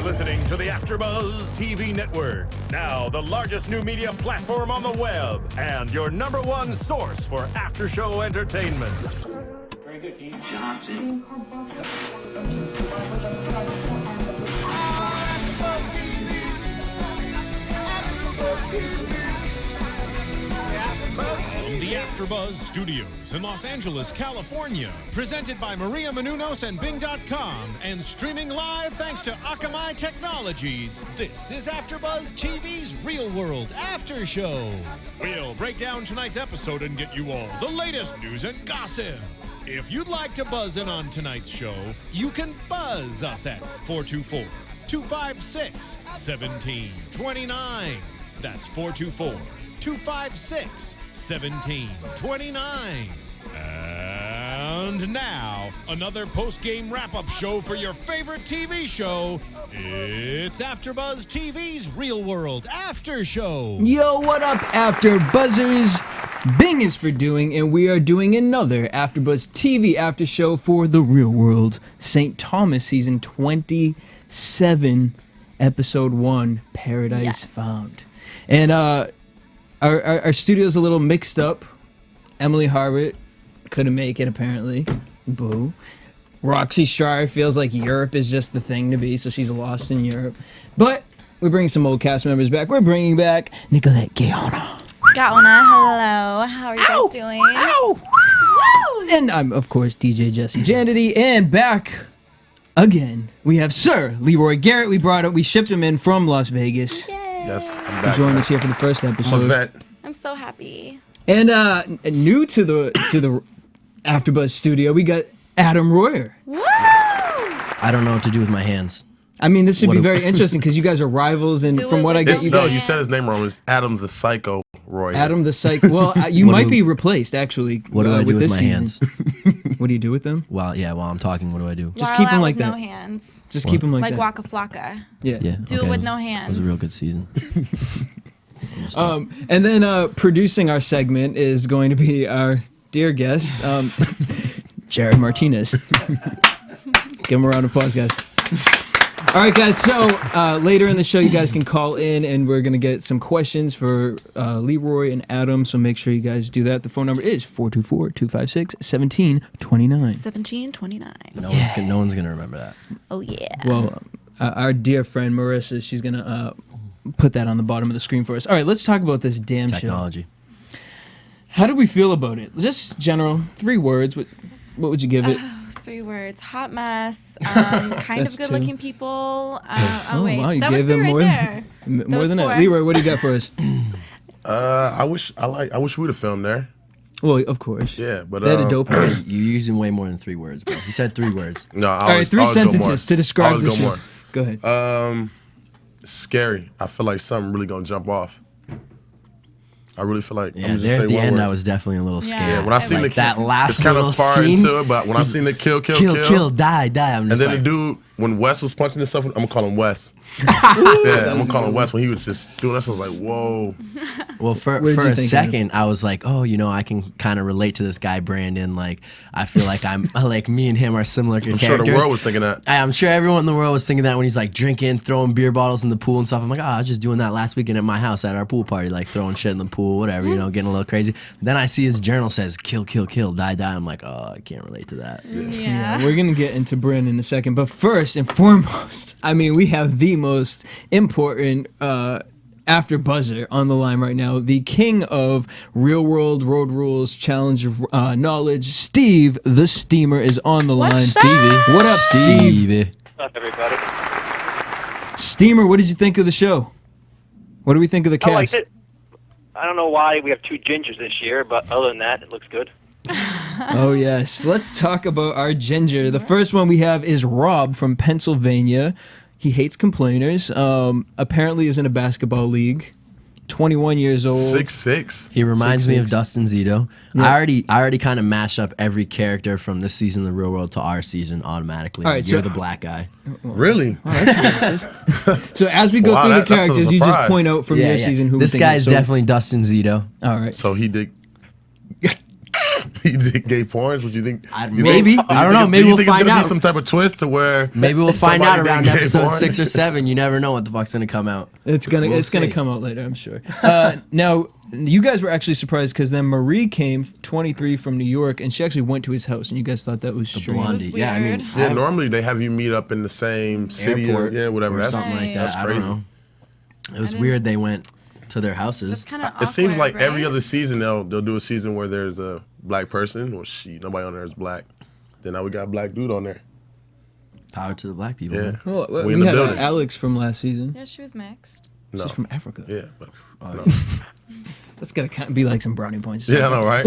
You're listening to the AfterBuzz TV network, now the largest new media platform on the web, and your #1 source for after-show entertainment. Very good, Dean Johnson. From the AfterBuzz Studios in Los Angeles, California, presented by Maria Menounos and Bing.com, and streaming live thanks to Akamai Technologies, this is AfterBuzz TV's Real World After Show. We'll break down tonight's episode and get you all the latest news and gossip. If you'd like to buzz in on tonight's show, you can buzz us at 424-256-1729. That's 424-256-1729. And now, another post-game wrap-up show for your favorite TV show. It's AfterBuzz TV's Real World After Show. Yo, what up, AfterBuzzers? Bing is for doing, and we are doing another AfterBuzz TV After Show for The Real World. St. Thomas, Season 27, Episode 1, Paradise Found. And our studio's a little mixed up. Emily Harvard couldn't make it, apparently. Boo. Roxy Stryer feels like Europe is just the thing to be, so she's lost in Europe. But we're bringing some old cast members back. We're bringing back Nicolette Gaona. Hello. How are you guys doing? Ow! Woo! And I'm, of course, DJ Jesse Janedy. And back again, we have Sir Leroy Garrett. We shipped him in from Las Vegas. Yay. Yes, I'm to back. join us here for the first episode. I'm a vet. I'm so happy. And new to the AfterBuzz studio, we got Adam Royer. Woo! I don't know what to do with my hands. I mean, this should be very interesting because you guys are rivals, and from what I get, you No, guys. you said his name wrong. It's Adam the Psycho Roy. Adam the Psych. Well, you might be replaced actually. What do I do with this my season. hands? What do you do with them? Well, yeah, while I'm talking, what do I do? Just keep them like with that. No hands. Just keep them like Like that. Waka Flocka. Yeah. Yeah. Do it with no hands. It was a real good season. And then producing our segment is going to be our dear guest, Jared Martinez. Give him a round of applause, guys. All right, guys, so later in the show, you guys can call in, and we're going to get some questions for Leroy and Adam, so make sure you guys do that. The phone number is 424-256-1729. 1729. No one's gonna remember that. Oh, yeah. Well, our dear friend Marissa, she's going to put that on the bottom of the screen for us. All right, let's talk about this damn Technology. show. How do we feel about it? Just general, 3 words. What would you give it? 3 words. Hot mess. Kind of good-looking people. Wait. Wow, you that gave was them right more there. more than that. four. Leroy, what do you got for us? I wish we'd have filmed there. Well, of course. Yeah, but They had a dope house. You're using way more than 3 words, bro. He said 3 words. No, All right, 3 sentences to describe the show. Go ahead. Scary. I feel like something really gonna jump off. I really feel like. Yeah, there at the end, I was definitely a little scared. Yeah, when I seen like that last it's kind little of far scene, into it, but when I seen the kill, die. I'm just and then like, the dude, when Wes was punching himself, I'm gonna call him Wes. Yeah, I'm gonna call him Wes when he was just doing this. I was like, whoa. Well, for a second, I was like, oh, I can kind of relate to this guy, Brandon. Like, I feel like I'm like me and him are similar characters. I'm sure the world was thinking that. I'm sure everyone in the world was thinking that when he's like drinking, throwing beer bottles in the pool and stuff. I'm like, I was just doing that last weekend at my house at our pool party, like throwing shit in the pool, whatever, getting a little crazy. Then I see his journal says, kill, die. I'm like, oh, I can't relate to that. Yeah. We're going to get into Brandon in a second. But first and foremost, I mean, we have the most important after buzzer on the line right now, the king of real world road rules challenge knowledge, Steve the Steamer, is on the line. Stevie. What up, Steve? What's up, everybody? Steamer, what did you think of the show? What do we think of the cast? I liked it. I don't know why we have 2 gingers this year, but other than that, it looks good. Oh, yes. Let's talk about our ginger. The first one we have is Robb from Pennsylvania. He hates complainers. Apparently is in a basketball league. 21 years old. 6'6". He reminds me 6'6". of Dustin Zito. Yeah. I already kind of mashed up every character from this season of the Real World to our season automatically. All right, You're so- the black guy. Really? Oh, that's racist. So as we go Wow, through the that's a characters, you just surprise. point out from your season who This we think guy's is so- definitely Dustin Zito. All right. So he did. He did gay porns. Would you think? Maybe. I don't know. Maybe we'll find It's gonna out. be some type of twist to where Maybe we'll find out around gay episode porn? 6 or 7. You never know what the fuck's gonna come out. It's gonna see. come out later, I'm sure. Now, you guys were actually surprised because then Marie came 23 from New York, and she actually went to his house, and you guys thought that was strange. Blondie. Yeah, I mean, Yeah, normally they have you meet up in the same city airport or whatever. or That's something like that. That's I crazy. don't know. It was weird they went to their houses. Kind of. It seems like every other season they'll do a season where there's a black person or nobody on there is black. Then now we got a black dude on there. Power to the black people. Yeah. Man. Well, We in we the had building. Alex from last season. Yeah, she was mixed. No. She's from Africa. Yeah. But, no. That's gotta be like some brownie points. Yeah, I know, right?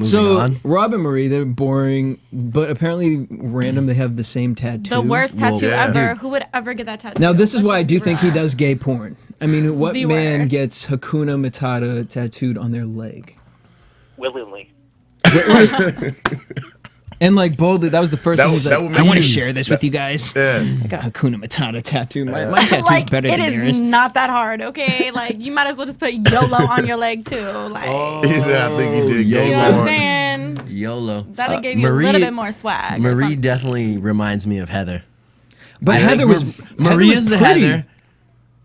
So on. Robb and Marie, they're boring, but apparently random. They have the same tattoo. The worst tattoo yeah. ever. Who would ever get that tattoo? Now this is Let's why I just do be think he real. does gay porn. I mean, what The man worst. gets Hakuna Matata tattooed on their leg? Willingly. And like boldly, that was the first That thing. was- He's that like, would I want to make- share this with you guys. Yeah. I got Hakuna Matata tattoo. My tattoo's Like, better it than is yours. not that hard, okay? Like, you might as well just put YOLO on your leg, too. Like, He said, I think he did you gay know what I'm porn. saying? YOLO. That'll give you a little bit more swag. or Marie something. definitely reminds me of Heather. But I Heather think was Marie Heather is was the pretty. Heather.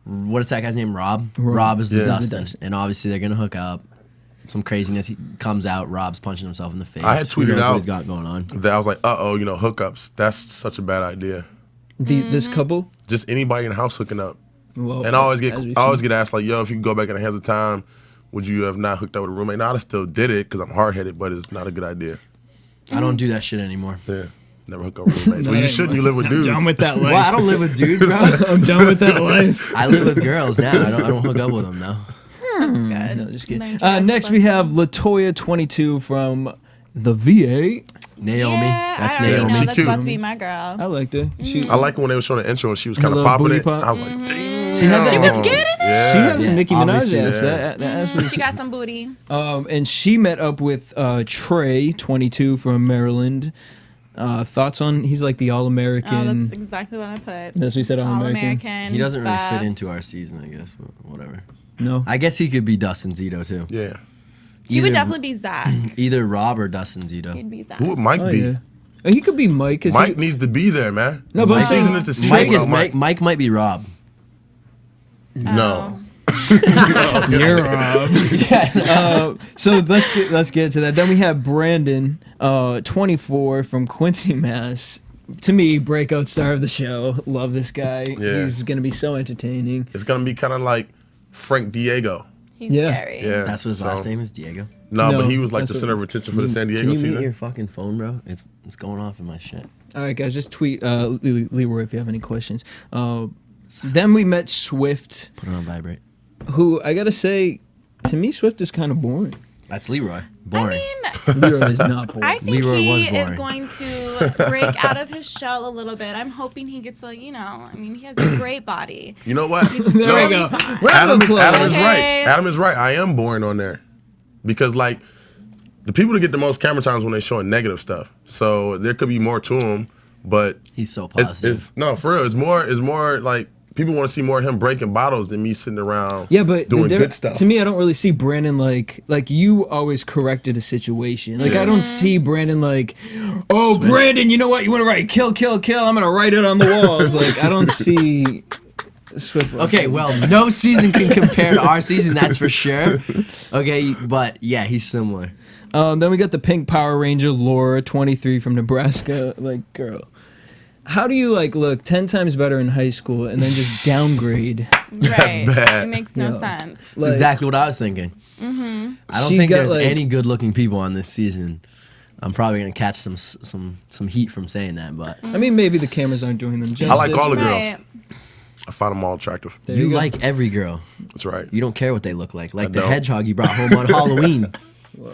What is that guy's name? Rob. Rob is the Yeah. Dustin, and obviously they're gonna hook up. Some craziness. He comes out. Rob's punching himself in the face. I had Who tweeted knows what out he's got going on. that I was like, hookups. That's such a bad idea. This couple. Just anybody in the house hooking up. Well, And I always as we get asked like, yo, if you could go back in the hands of time, would you have not hooked up with a roommate? Now I still did it because I'm hard headed, but it's not a good idea. I don't do that shit anymore. Yeah, never hook up with roommates. Well, you shouldn't. You live with dudes. done with that life. Well, I don't live with dudes, bro. I'm done with that life. I live with girls now. I don't hook up with them though. That's good. No, just kidding. Nice. Next we have Latoya 22 from the VA. Naomi. Yeah, That's I already Naomi. know She that's cute. about to be my girl. I liked her. She I like when they were showing the intro and she was Her kind of little popping booty it. pop. I was like, damn. She had that- She was getting it. Yeah. She has Yeah, some Nicki Minaj obviously, ass. yeah. That ass was- She got some booty. and she met up with Trey 22 from Maryland. Thoughts on? He's like the Oh, all-American. that's exactly what I put. That's what we said. All All-American. American. He doesn't really buff. fit into our season, I guess, but whatever. No. I guess he could be Dustin Zito too. Yeah. He would Either- definitely be Zach. Either Rob or Dustin Zito. He'd be Zach. Who would Mike Oh be? yeah. He could be Mike. 'Cause Mike needs to be there, man. No, but I'm This saying- season into season Mike is without Mike. Mike might be Rob. No. You're Rob. So let's get to that. Then we have Brandon, 24 from Quincy, Mass. To me, breakout star of the show. Love this guy. Yeah. He's gonna be so entertaining. It's gonna be kind of like Frank Diego. He's Yeah. scary. Yeah. That's what his so- last name is, Diego. No, No, but he was like that's the what- center of attention for the San Diego Can you mute season. your fucking phone, bro? It's going off in my shit. All right, guys, just tweet Leroy if you have any questions. Then we met Swift, Put it on vibrate. who I gotta say, to me, Swift is kind of boring. That's Leroy. Boring. I mean, Leroy is not boring. I think Leroy was he is boring. going to break out of his shell a little bit. I'm hoping he gets a, I mean, he has a great body. You know what? There No, we go. fine. Round of applause. Adam is Okay. right. Adam is right. I am boring on there because like the people that get the most camera times when they showing negative stuff. So there could be more to him, but He's so it's positive. no for real. It's more like people want to see more of him breaking bottles than me sitting around. Yeah, but doing there- good stuff. to me, I don't really see Brandon like you always corrected a situation. Like I don't see Brandon like, oh Brandon, you know what? You want to write kill, kill, kill? I'm gonna write it on the walls. Like I don't see Swift. like Okay, that. well, no season can compare to our season, that's for sure. Okay, but yeah, he's similar. Then we got the Pink Power Ranger Laura, 23 from Nebraska. Like girl. How do you look 10 times better in high school and then just downgrade? Right. bad. It makes no Yeah. sense. That's exactly what I was thinking. I don't She think got, there's like- any good-looking people on this season. I'm probably gonna catch some heat from saying that, but I mean, maybe the cameras aren't doing them justice. I like all the girls. Right. I find them all attractive. There you go. like every girl. That's right. You don't care what they look like. Like the don't. hedgehog you brought home on Halloween.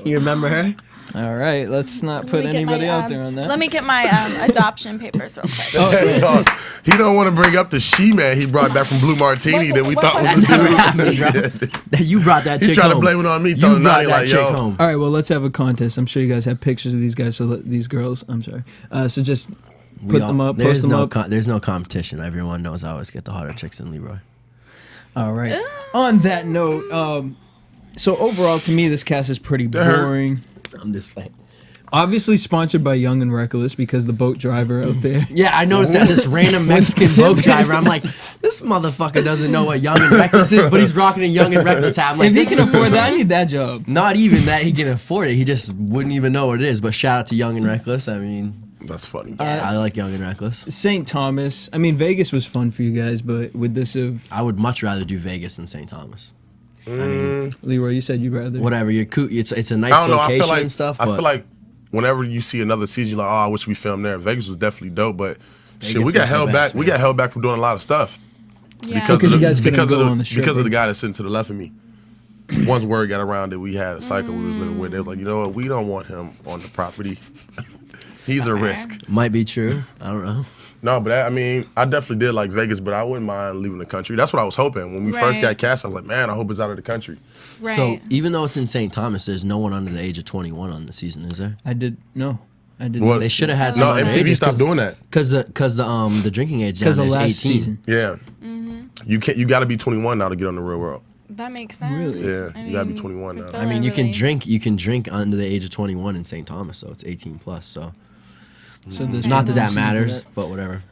You remember her? All right, let's not put Let me get anybody my, out there on that. Let me get my adoption papers real quick. So, he don't want to bring up the she-man he brought back from Blue Martini that we thought was a That never dude. happened, you brought that chick He tried to home. blame it on me, You telling brought Nani that like, chick yo. home. All right, well, let's have a contest. I'm sure you guys have pictures of these guys, these girls. I'm sorry. So just put them up, post them up. There's no competition. Everyone knows I always get the hotter chicks than Leroy. All right. On that note, so overall, to me, this cast is pretty boring. I'm just saying. Obviously sponsored by Young and Reckless because the boat driver out there. Yeah, I noticed that this random Mexican boat driver. I'm like, this motherfucker doesn't know what Young and Reckless is, but he's rocking a Young and Reckless hat. I'm like, If he can afford that, I need that job. not even that he can afford it. He just wouldn't even know what it is. But shout out to Young and Reckless. I mean, That's funny. I like Young and Reckless. St. Thomas. I mean, Vegas was fun for you guys, but with this of I would much rather do Vegas than St. Thomas. I mean, Leroy, you said you'd rather. whatever. It's a nice I don't know. location I feel like and stuff. I But feel like whenever you see another season, you're like, oh, I wish we filmed there. Vegas was definitely dope, but shit, Vegas we got was the held best, back. We man. got held back from doing a lot of stuff Yeah. Because you guys couldn't go on the strip, because of the right? guy that's sitting to the left of me. Once word got around that we had a cycle we was living with, they was like, you know what, we don't want him on the property. He's a risk. might be true. I don't know. No, but I mean, I definitely did like Vegas, but I wouldn't mind leaving the country. That's what I was hoping. When we first Right. got cast, I was like, man, I hope it's out of the country. Right. So even though it's in St. Thomas, there's no one under the age of 21 on the season, is there? I did didn't. What? They should have had No, some MTV stopped doing that. because the drinking age down Because there of is 18. last season. Yeah. You got to be 21 now to get on the Real World. that makes sense. Really? Yeah, I you gotta be mean, 21 we're now. still I mean, you really- can drink under the age of 21 in St. Thomas, so it's 18 plus. So So there's not that no that season for matters, that. but whatever.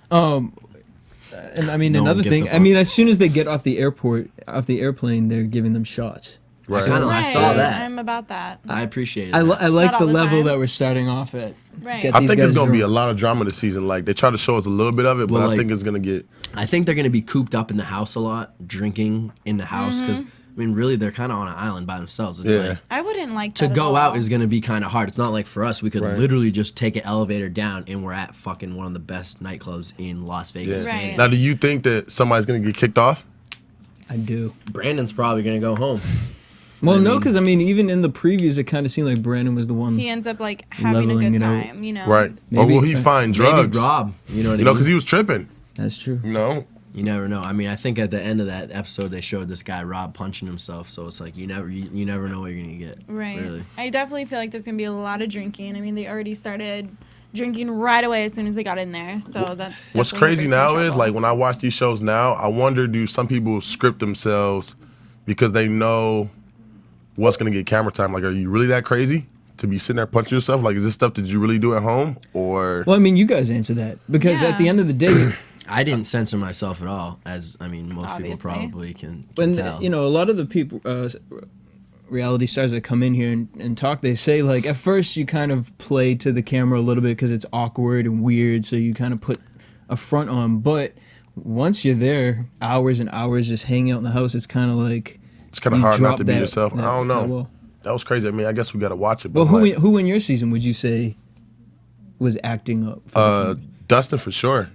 And I mean, No one another gives thing. a I mean, as soon as they get off the airplane, they're giving them shots. Right. Kinda I saw that. I'm about that. I appreciate it. I like Not the all the level time. that we're starting off at. Right. Get I these think it's guys gonna be a drunk. lot of drama this season. Like they try to show us a little bit of it, but Well, I like- think it's gonna get. I think they're going to be cooped up in the house a lot, drinking in the house, because I mean, really, they're kind of on an island by themselves. It's Yeah. like I wouldn't like to that go at out all. is going to be kind of hard. It's not like for us, we could Right. literally just take an elevator down and we're at fucking one of the best nightclubs in Las Vegas. Yeah. Right. Now, do you think that somebody's gonna get kicked off? I do. Brandon's probably going to go home. Well, no, mean- because I mean, even in the previews, it kind of seemed like Brandon was the one. He ends up like having a Leveling good it out. time, you know. Right. Or Maybe- will he find drugs? Maybe Rob. You know what I You know, mean? because he was tripping. That's true. You know. You never know. I mean, I think at the end of that episode, they showed this guy Rob punching himself. So it's like you never know what you're gonna get. Right. Really. I definitely feel like there's gonna be a lot of drinking. I mean, they already started drinking right away as soon as they got in there. So that's What's definitely crazy gonna bring some now is trouble. like when I watch these shows now, I wonder do some people script themselves because they know what's gonna get camera time? Like, are you really that crazy to be sitting there punching yourself? Like, is this stuff that you really do at home or? Well, I mean, you guys answer that because at the Yeah. end of the day, I didn't censor myself at all, as I mean, most Obviously. people probably can when tell. you know a lot of the people, reality stars that come in here and talk, they say like at first you kind of play to the camera a little bit because it's awkward and weird, so you kind of put a front on. But once you're there, hours and hours just hanging out in the house, it's kind of like It's kind of you hard not drop to be that- yourself. I don't that know. wall. That was crazy. I mean, I guess we got to watch it. But Well, like, who in your season would you say was acting up? For Dustin for sure.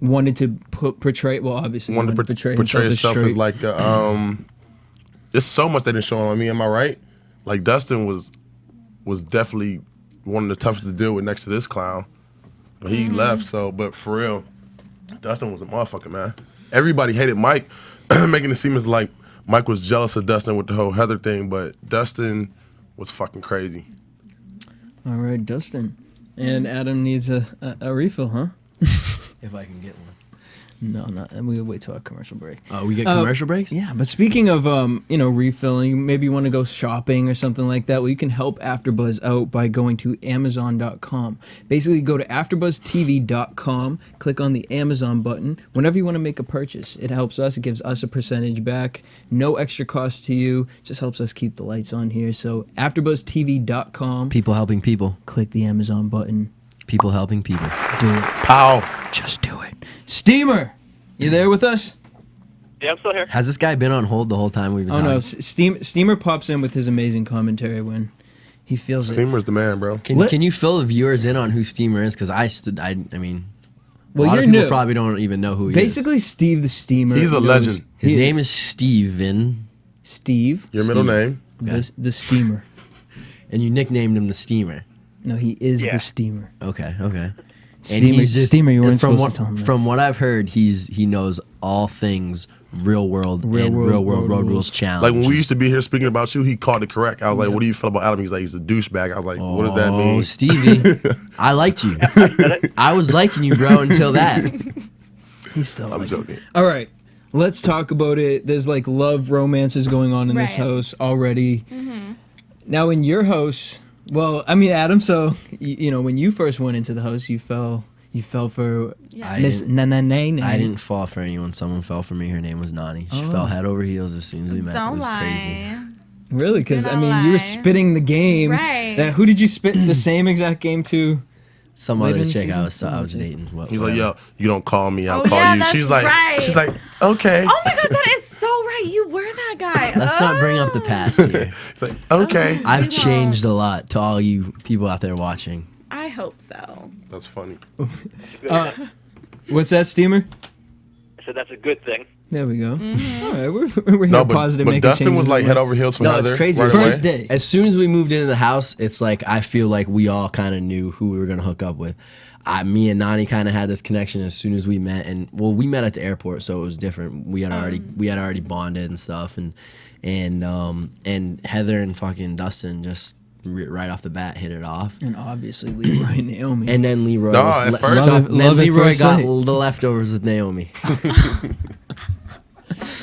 wanted to portray. Well, obviously, Wanted to portray portray himself as straight. like there's so much they didn't show on me. Am I right? Like Dustin was definitely one of the toughest to deal with next to this clown, but he left. So, but for real, Dustin was a motherfucker, man. Everybody hated Mike, making it seem as like Mike was jealous of Dustin with the whole Heather thing, but Dustin was fucking crazy. All right, Dustin. And Adam needs a refill, huh? if I can get one. No, not. And we'll wait till our commercial break. Oh, we get commercial breaks? Yeah, but speaking of refilling, maybe you want to go shopping or something like that. Well, you can help AfterBuzz out by going to Amazon.com. Basically, go to AfterBuzzTV.com, click on the Amazon button. Whenever you want to make a purchase, it helps us. It gives us a percentage back. No extra cost to you. Just helps us keep the lights on here. So AfterBuzzTV.com. People helping people. Click the Amazon button. People helping people. Do it. Pow. Just do it. Steamer, you there with us? Yeah, I'm still here. Has this guy been on hold the whole time we've been Oh talking? no, Steamer pops in with his amazing commentary when he feels it. Steamer's the man, bro. Can you fill the viewers in on who Steamer is? Because I mean, Well, a lot you're of people new. probably don't even know who he Basically, Steve the Steamer. He's a knows- legend. is. His he name is Steven, Steve, Your middle name. the Steamer. and you nicknamed him the Steamer. No, he is Yeah. the Steamer. Okay. Steamer, you weren't from supposed what, to tell him that. From what I've heard, he knows all things real world Real and world real world road road rules. rules challenge. Like when we used to be here speaking about you, he called it correct. I was like, "What do you feel about Adam?" He's like, "He's a douchebag." I was like, "What does that mean?" Oh, Stevie, I liked you. I was liking you, bro, until that. He's still. I'm joking. All right, let's talk about it. There's like love romances going on in this Right. house already. Now, in your house, Well, I mean, Adam. So you know, when you first went into the house, you fell for Miss Nana. I didn't fall for anyone. Someone fell for me. Her name was Nani. She fell head over heels as soon as we met. Don't it was lie. crazy. Really? Because I Don't mean, you were lie. spitting the game. Right. Who did you spit the same exact game to? Some Later other in the chick I season? was dating. He's like, yo, you don't call me, I'll Oh, call yeah, you. that's She's like, right. okay. Oh my God, that is so right. You were that guy. Let's not bring up the past here. She's like, okay. I've changed a lot to all you people out there watching. I hope so. That's funny. What's that, Steamer? So that's a good thing. There we go. Mm-hmm. All right, we're here positive. but making Dustin changes was like in head life. over heels from No, Heather. it's crazy. Right First away. day. As soon as we moved into the house, it's like I feel like we all kind of knew who we were gonna hook up with. Me and Nani kind of had this connection as soon as we met, and we met at the airport, so it was different. We had already bonded and stuff, and Heather and fucking Dustin just right off the bat hit it off. And obviously Leroy and Naomi. And then Leroy No, was at first- Love then at Leroy first got sight. the leftovers with Naomi.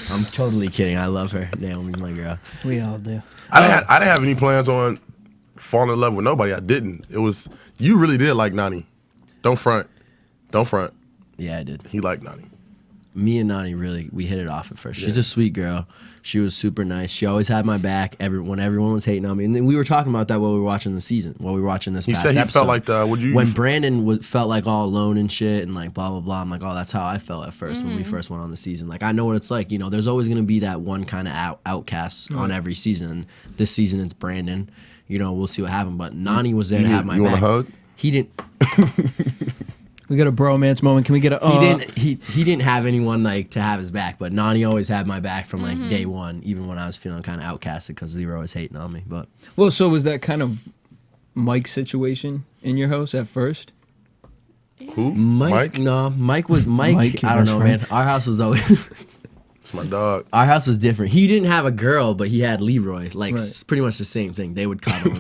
I'm totally kidding. I love her. Naomi's my girl. We all do. I didn't have any plans on falling in love with nobody. I didn't. It was, you really did like Nani. Don't front. Yeah, I did. He liked Nani. Me and Nani we hit it off at first. She's a sweet girl. She was super nice. She always had my back. When everyone was hating on me, and then we were talking about that while we were watching the season. While we were watching this, He past said he episode. felt like the. When Brandon felt like all alone and shit, and like blah blah blah. I'm like, oh, that's how I felt at first when we first went on the season. Like I know what it's like. You know, there's always gonna be that one kind of outcast on every season. This season it's Brandon. You know, we'll see what happens. But Nani was there to have my you back. want a hug? He didn't. We got a bromance moment. Can we get a? He didn't have anyone like to have his back, but Nani always had my back from like day one, even when I was feeling kind of outcasted because Leroy was hating on me. But Well, so was that kind of Mike's situation in your house at first? Who? Mike? No, Mike was Mike. Mike, I your don't know, friend. man. Our house was always It's my dog. our house was different. He didn't have a girl, but he had Leroy. Like Right. pretty much the same thing. They would cuddle,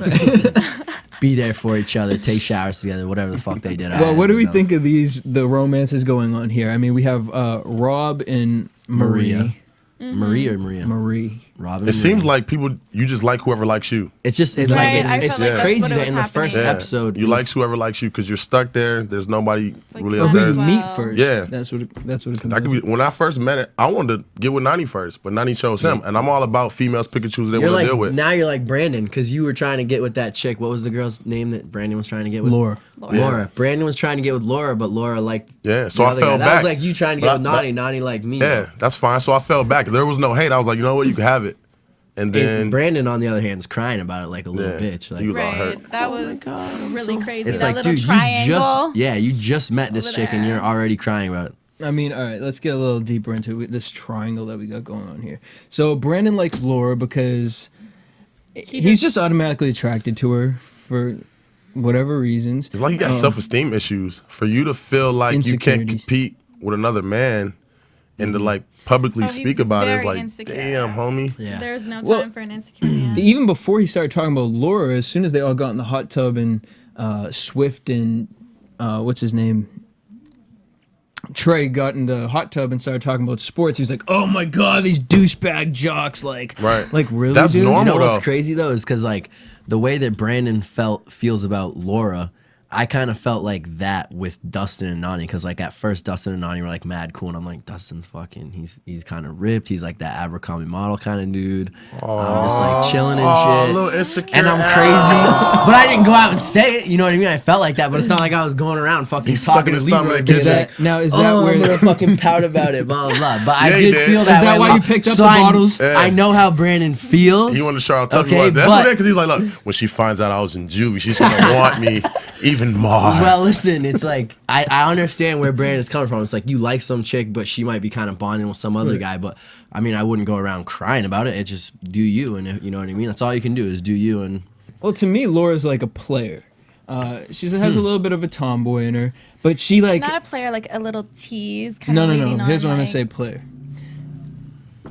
be there for each other, take showers together, whatever the fuck they did. Well, what do we think of the romances going on here? I mean, we have Robb and Marie. Marie or Maria? Marie. Robin. It seems like you just like whoever likes you. it's just Right, I felt like that's crazy what it that was in the first happening. episode You like whoever likes you because you're stuck there. There's nobody like really you up Who might there. you as meet well. first? Yeah. That's what it comes I could be, when I first met it, I wanted to get with Nani first, but Nani chose him, and I'm all about females picking choose they You're want to like deal with. now you're like Brandon because you were trying to get with that chick. What was the girl's name that Brandon was trying to get with? Laura. Laura. Brandon was trying to get with Laura, but Laura liked. Yeah, so the I other fell guy. back. That was like you trying to get But with I- Nani. Nani liked me. Yeah, that's fine. So I fell back. There was no hate. I was like, you know what, you can have it. And then And Brandon, on the other hand, is crying about it like a little Yeah, bitch. Like, he was all Right. hurt. That was really crazy. it's that like, little dude, triangle. you just met this over chick and there. you're already crying about it. I mean, all right, let's get a little deeper into this triangle that we got going on here. So Brandon likes Laura because he's just automatically attracted to her for whatever reasons. it's like you got self-esteem issues. For you to feel like you can't Insecurities. compete with another man and to like publicly Oh, he's speak about it, it's very like, insecure. damn, homie. Yeah. There's no time Well, for an insecure man. Even before he started talking about Laura, as soon as they all got in the hot tub and Swift and what's his name? Trey got in the hot tub and started talking about sports. He was like, "Oh my god, these douchebag jocks!" Like, Right. like really, That's dude? normal. You know what's though. crazy though is because like the way that Brandon feels about Laura, I kind of felt like that with Dustin and Nani because like at first Dustin and Nani were like mad cool and I'm like Dustin's fucking he's kind of ripped. He's like that Abercrombie model kind of dude. I'm just like chilling and Oh, a shit. little insecure. And I'm crazy, but I didn't go out and say it. You know what I mean? I felt like that, but it's not like I was going around fucking He's talking sucking to his thumb in Leroy. the Is kitchen. Like, that now? Is that oh, where? I'm gonna fucking pout about it, blah blah blah. But I Yeah, he did did. feel Is that. that way. why you picked up So the bottles? Yeah. I know how Brandon feels. He wanted to shout out. Okay, That's but- what it is because he's like, look, when she finds out I was in juvie, she's gonna want me even more. Well, listen, it's like I understand where Brandon's coming from. It's like you like some chick, but she might be kind of bonding with some other guy. But I mean, I wouldn't go around crying about it. It's just do you, and if, you know what I mean. That's all you can do is do you. And Well, to me, Laura's like a player. She has a little bit of a tomboy in her, but she like Not a player, like a little tease. Kind no. of leading Here's on, what I'm gonna like- say: player.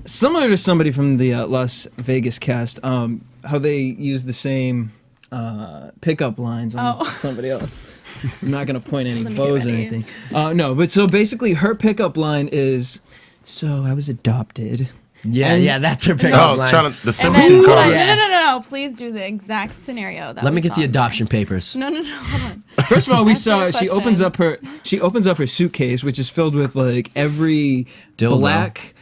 Similar to somebody from the Las Vegas cast, how they use the same pickup lines on somebody else. I'm not gonna point any Let me bows or get ready. anything. No, but so basically, her pickup line is, "So I was adopted, Yeah, that's her pickup Oh, line. trying to the And sympathy then, hold card. on, Yeah. no. Please do the exact scenario. That Let me we get the saw. adoption papers. No. Hold on. First of all, we That's saw a she question. opens up her suitcase, which is filled with like every Dildo. black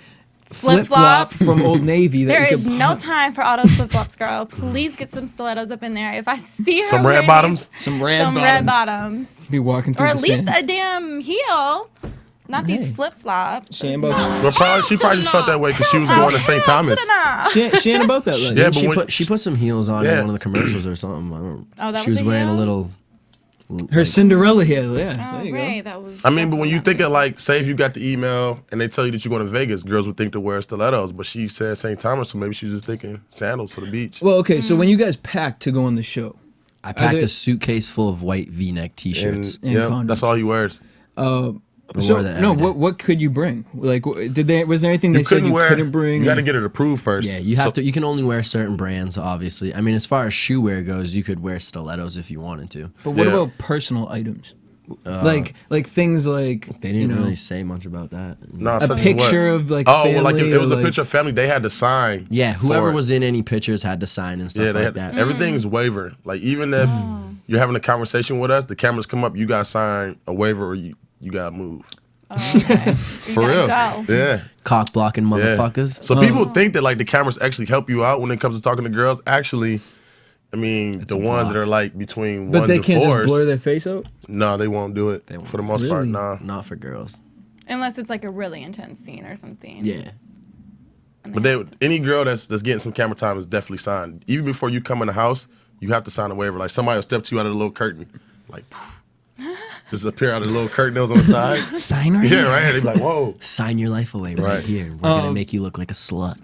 Flip-flop. from Old Navy. That There you is could no pop. time for all those flip flops, girl. Please get some stilettos up in there. If I see her Some wearing red bottoms. Some red some bottoms. red bottoms, Be walking through or at the least sand. a damn heel, not these Hey. flip flops. She ain't about But she probably just felt that way because she was going to St. Thomas. she ain't about that. Like. Yeah, She but she put some heels on Yeah. in one of the commercials or something. I don't. Oh, that she was was a wearing heel? a little. Her Cinderella heel. Yeah, Oh, there you right, go. that was. I mean, but when you think of like, say if you got the email and they tell you that you're going to Vegas, girls would think to wear stilettos. But she said St. Thomas, so maybe she's just thinking sandals for the beach. Well, okay, so when you guys packed to go on the show, I packed there- a suitcase full of white V-neck T-shirts. And yeah, condoms. that's all he wears. I so wore that no, every day. what could you bring? Like, was there anything they said you couldn't bring? You got to get it approved first. Yeah, you have to. You can only wear certain brands, obviously. I mean, as far as shoe wear goes, you could wear stilettos if you wanted to. But what Yeah. about personal items? Like things like They didn't really say much about that. No, a such as picture what? of like Oh, family. well, like if it was or, a like, picture of family, they had to sign. Yeah, whoever for it. was in any pictures had to sign and stuff Yeah, they like had, that. everything's waiver. Like even if you're having a conversation with us, the cameras come up, you gotta sign a waiver or you gotta move. Okay. For real. Go. Yeah. Cock blocking Yeah. motherfuckers. So people think that like the cameras actually help you out when it comes to talking to girls. Actually, I mean the a ones block. that are like between But ones they and can't just fours. blur their face out. No, they won't do it won't. for the most part. Really? Nah. Not for girls. Unless it's like a really intense scene or something. Yeah. And But any girl that's getting some camera time is definitely signed. Even before you come in the house, you have to sign a waiver. Like somebody will step to you out of the little curtain, like just appear out of the little curtain that was on the side. Sign right Yeah, right. They be like, whoa. Sign your life away right, Right. here. We're gonna make you look like a slut.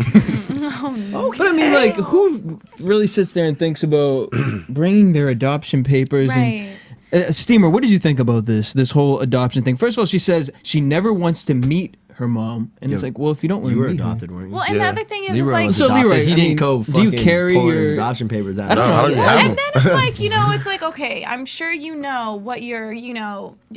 But I mean, like, who really sits there and thinks about bringing their adoption papers? Right. And Steamer, what did you think about this whole adoption thing? First of all, she says she never wants to meet her mom, and it's Yeah, like, well, if you don't want You to were meet adopted, weren't you? Well, and the Yeah. other thing is, Leroy it's like, was So, adopted. Leroy, he I didn't mean, go. do you fucking carry pull his your- adoption papers out? I don't know. I don't even well, have and them. then it's like, it's like, okay, I'm sure you know what your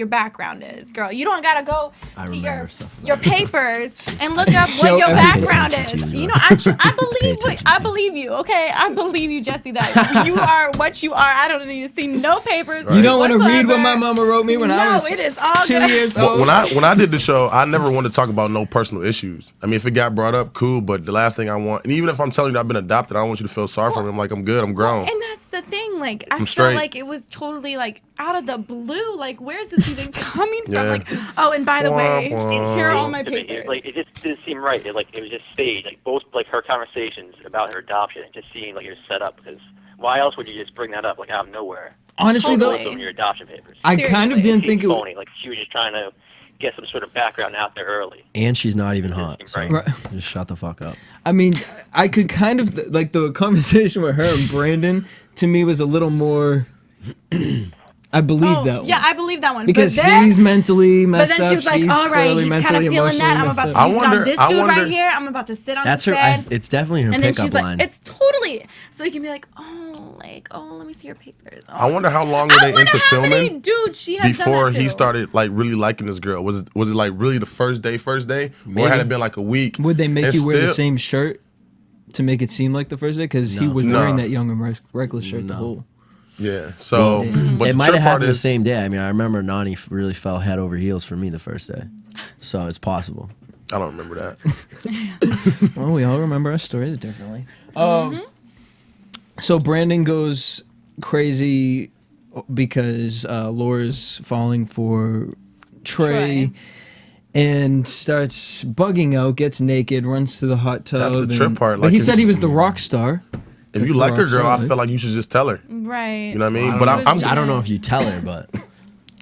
background is, girl. You don't gotta go I to remember your stuff about your it. papers and look up Show what your everything. background Pay is. attention to you, I Pay believe attention I to believe you. Okay, I believe you, Jesse. That you are what you are. I don't need to see no papers. You don't want to read what whatsoever. my mama wrote me when I No, was it is all 2 good. years Well, old. when I did the show, I never wanted to talk about no personal issues. I mean, if it got brought up, cool. But the last thing I want, and even if I'm telling you that I've been adopted, I don't want you to feel sorry for me. I'm like, I'm good. I'm grown. And that's the thing. Like, I felt straight. like it was totally like out of the blue. Like, where's this even coming from? Yeah. Like, oh, and by the way, Wah, wah. here are all my To me, papers. it just didn't seem right. It was just staged. Like both her conversations about her adoption, it just seemed like it was set up. Because why else would you just bring that up like out of nowhere? Honestly, though, Totally. In your adoption papers. I kind of Seriously. didn't think it was. phony. Like she was just trying to get some sort of background out there early. And she's not even hot. So Right. Right. just shut the fuck up. I mean, I could kind of like the conversation with her and Brandon. To me, was a little more. I believe that one. Yeah, I believe that one. Because but then, he's mentally But messed then up. she was like, she's all right, clearly he's kind mentally, of feeling that. I'm emotionally about messed to up. use it wonder- on this I dude wonder- right here. I'm about to sit on That's this her. bed. It's definitely her and then pickup she's like, line. it's totally. So he can be like, oh, let me see your papers. Oh. I wonder how long were they wonder into how many filming dudes she has done before that he to. started like really liking this girl. Was it like really the first day, or had it been like a week? Would they make And you wear the still- same shirt to make it seem like the first day? Because he No. was No. wearing that young and reckless shirt the No. whole. Yeah. So, but it the might trip have part happened the is, same day. I mean, I remember Nani really fell head over heels for me the first day, so it's possible. I don't remember that. Well, we all remember our stories differently. So Brandon goes crazy because Laura's falling for Trey. Trey. And starts bugging out, gets naked, runs to the hot tub. That's the trip part, But like he if- said he was the rock star. If That's you the like a rock girl, star, I right? feel like you should just tell her. Right. You know what I mean? I But don't I'm know. I don't know if you tell her, but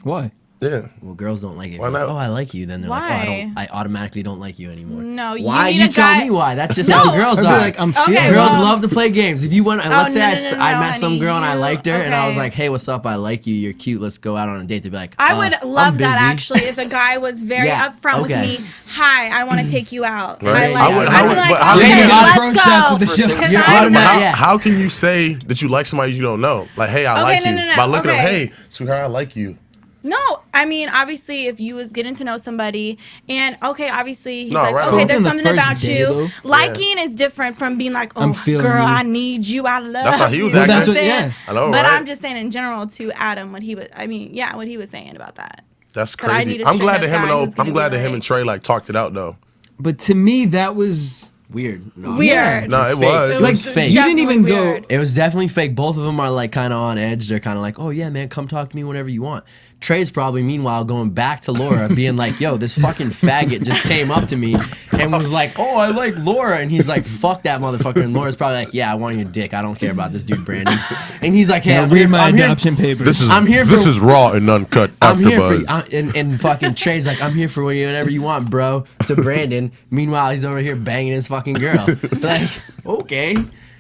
Why? yeah. well, girls don't like it. Why Like, not? oh, I like you. Then they're like, oh, Why? I automatically don't like you anymore. No, you Why? need You a tell guy- me why. That's just No. how girls I'd be are. like, I'm Okay, feeling. Girls well- love to play games. If you want, let's say no, I no, met some honey, girl and I you- liked her, and I was okay. like, "Hey, what's up? I like you. You're cute. Let's go out on a date." They'd be like, I would I'm love that busy." actually if a guy was very Yeah, upfront okay. with me. Hi, I want to take you out. Right. I I would- I'd be but like, how okay, can you not let's approach go. that to the show? Because You're I'm automatic- not- yeah. How can you say that you like somebody you don't know? Like, hey, I Okay, like no, you. no, no, By looking at okay. hey, sweetheart, I like you. No, I mean, obviously, if you was getting to know somebody, and okay, obviously, he's No, like, right okay, on. there's In the something first about day, you. though. Liking is different from being like, I'm oh, feeling girl, you. I need you, I love That's how he was you. acting. You know That's what what- I'm saying? yeah. I know, But right? I'm just saying in general to Adam what he was. I mean, yeah, what he was saying about that. That's But I crazy. need a I'm glad that straight-up him guy and who's gonna I'm glad be that him like- and Trey like talked it out though. But to me, that was Weird. No, Weird. No, it Fake. was. It like was fake. you didn't Definitely even go. weird. It was definitely fake. Both of them are like kind of on edge. They're kind of like, oh yeah, man, come talk to me whenever you want. Trey's probably meanwhile going back to Laura, being like, yo, this fucking faggot just came up to me and was like, oh, I like Laura. And he's like, fuck that motherfucker. And Laura's probably like, yeah, I want your dick. I don't care about this dude, Brandon. And he's like, hey, Now I'm read here, my I'm here- adoption papers. This is I'm here this for- is raw and uncut I'm here for AfterBuzz. and fucking Trey's like, I'm here for whenever you want, bro. To Brandon. Meanwhile, he's over here banging his fucking girl. Like, okay.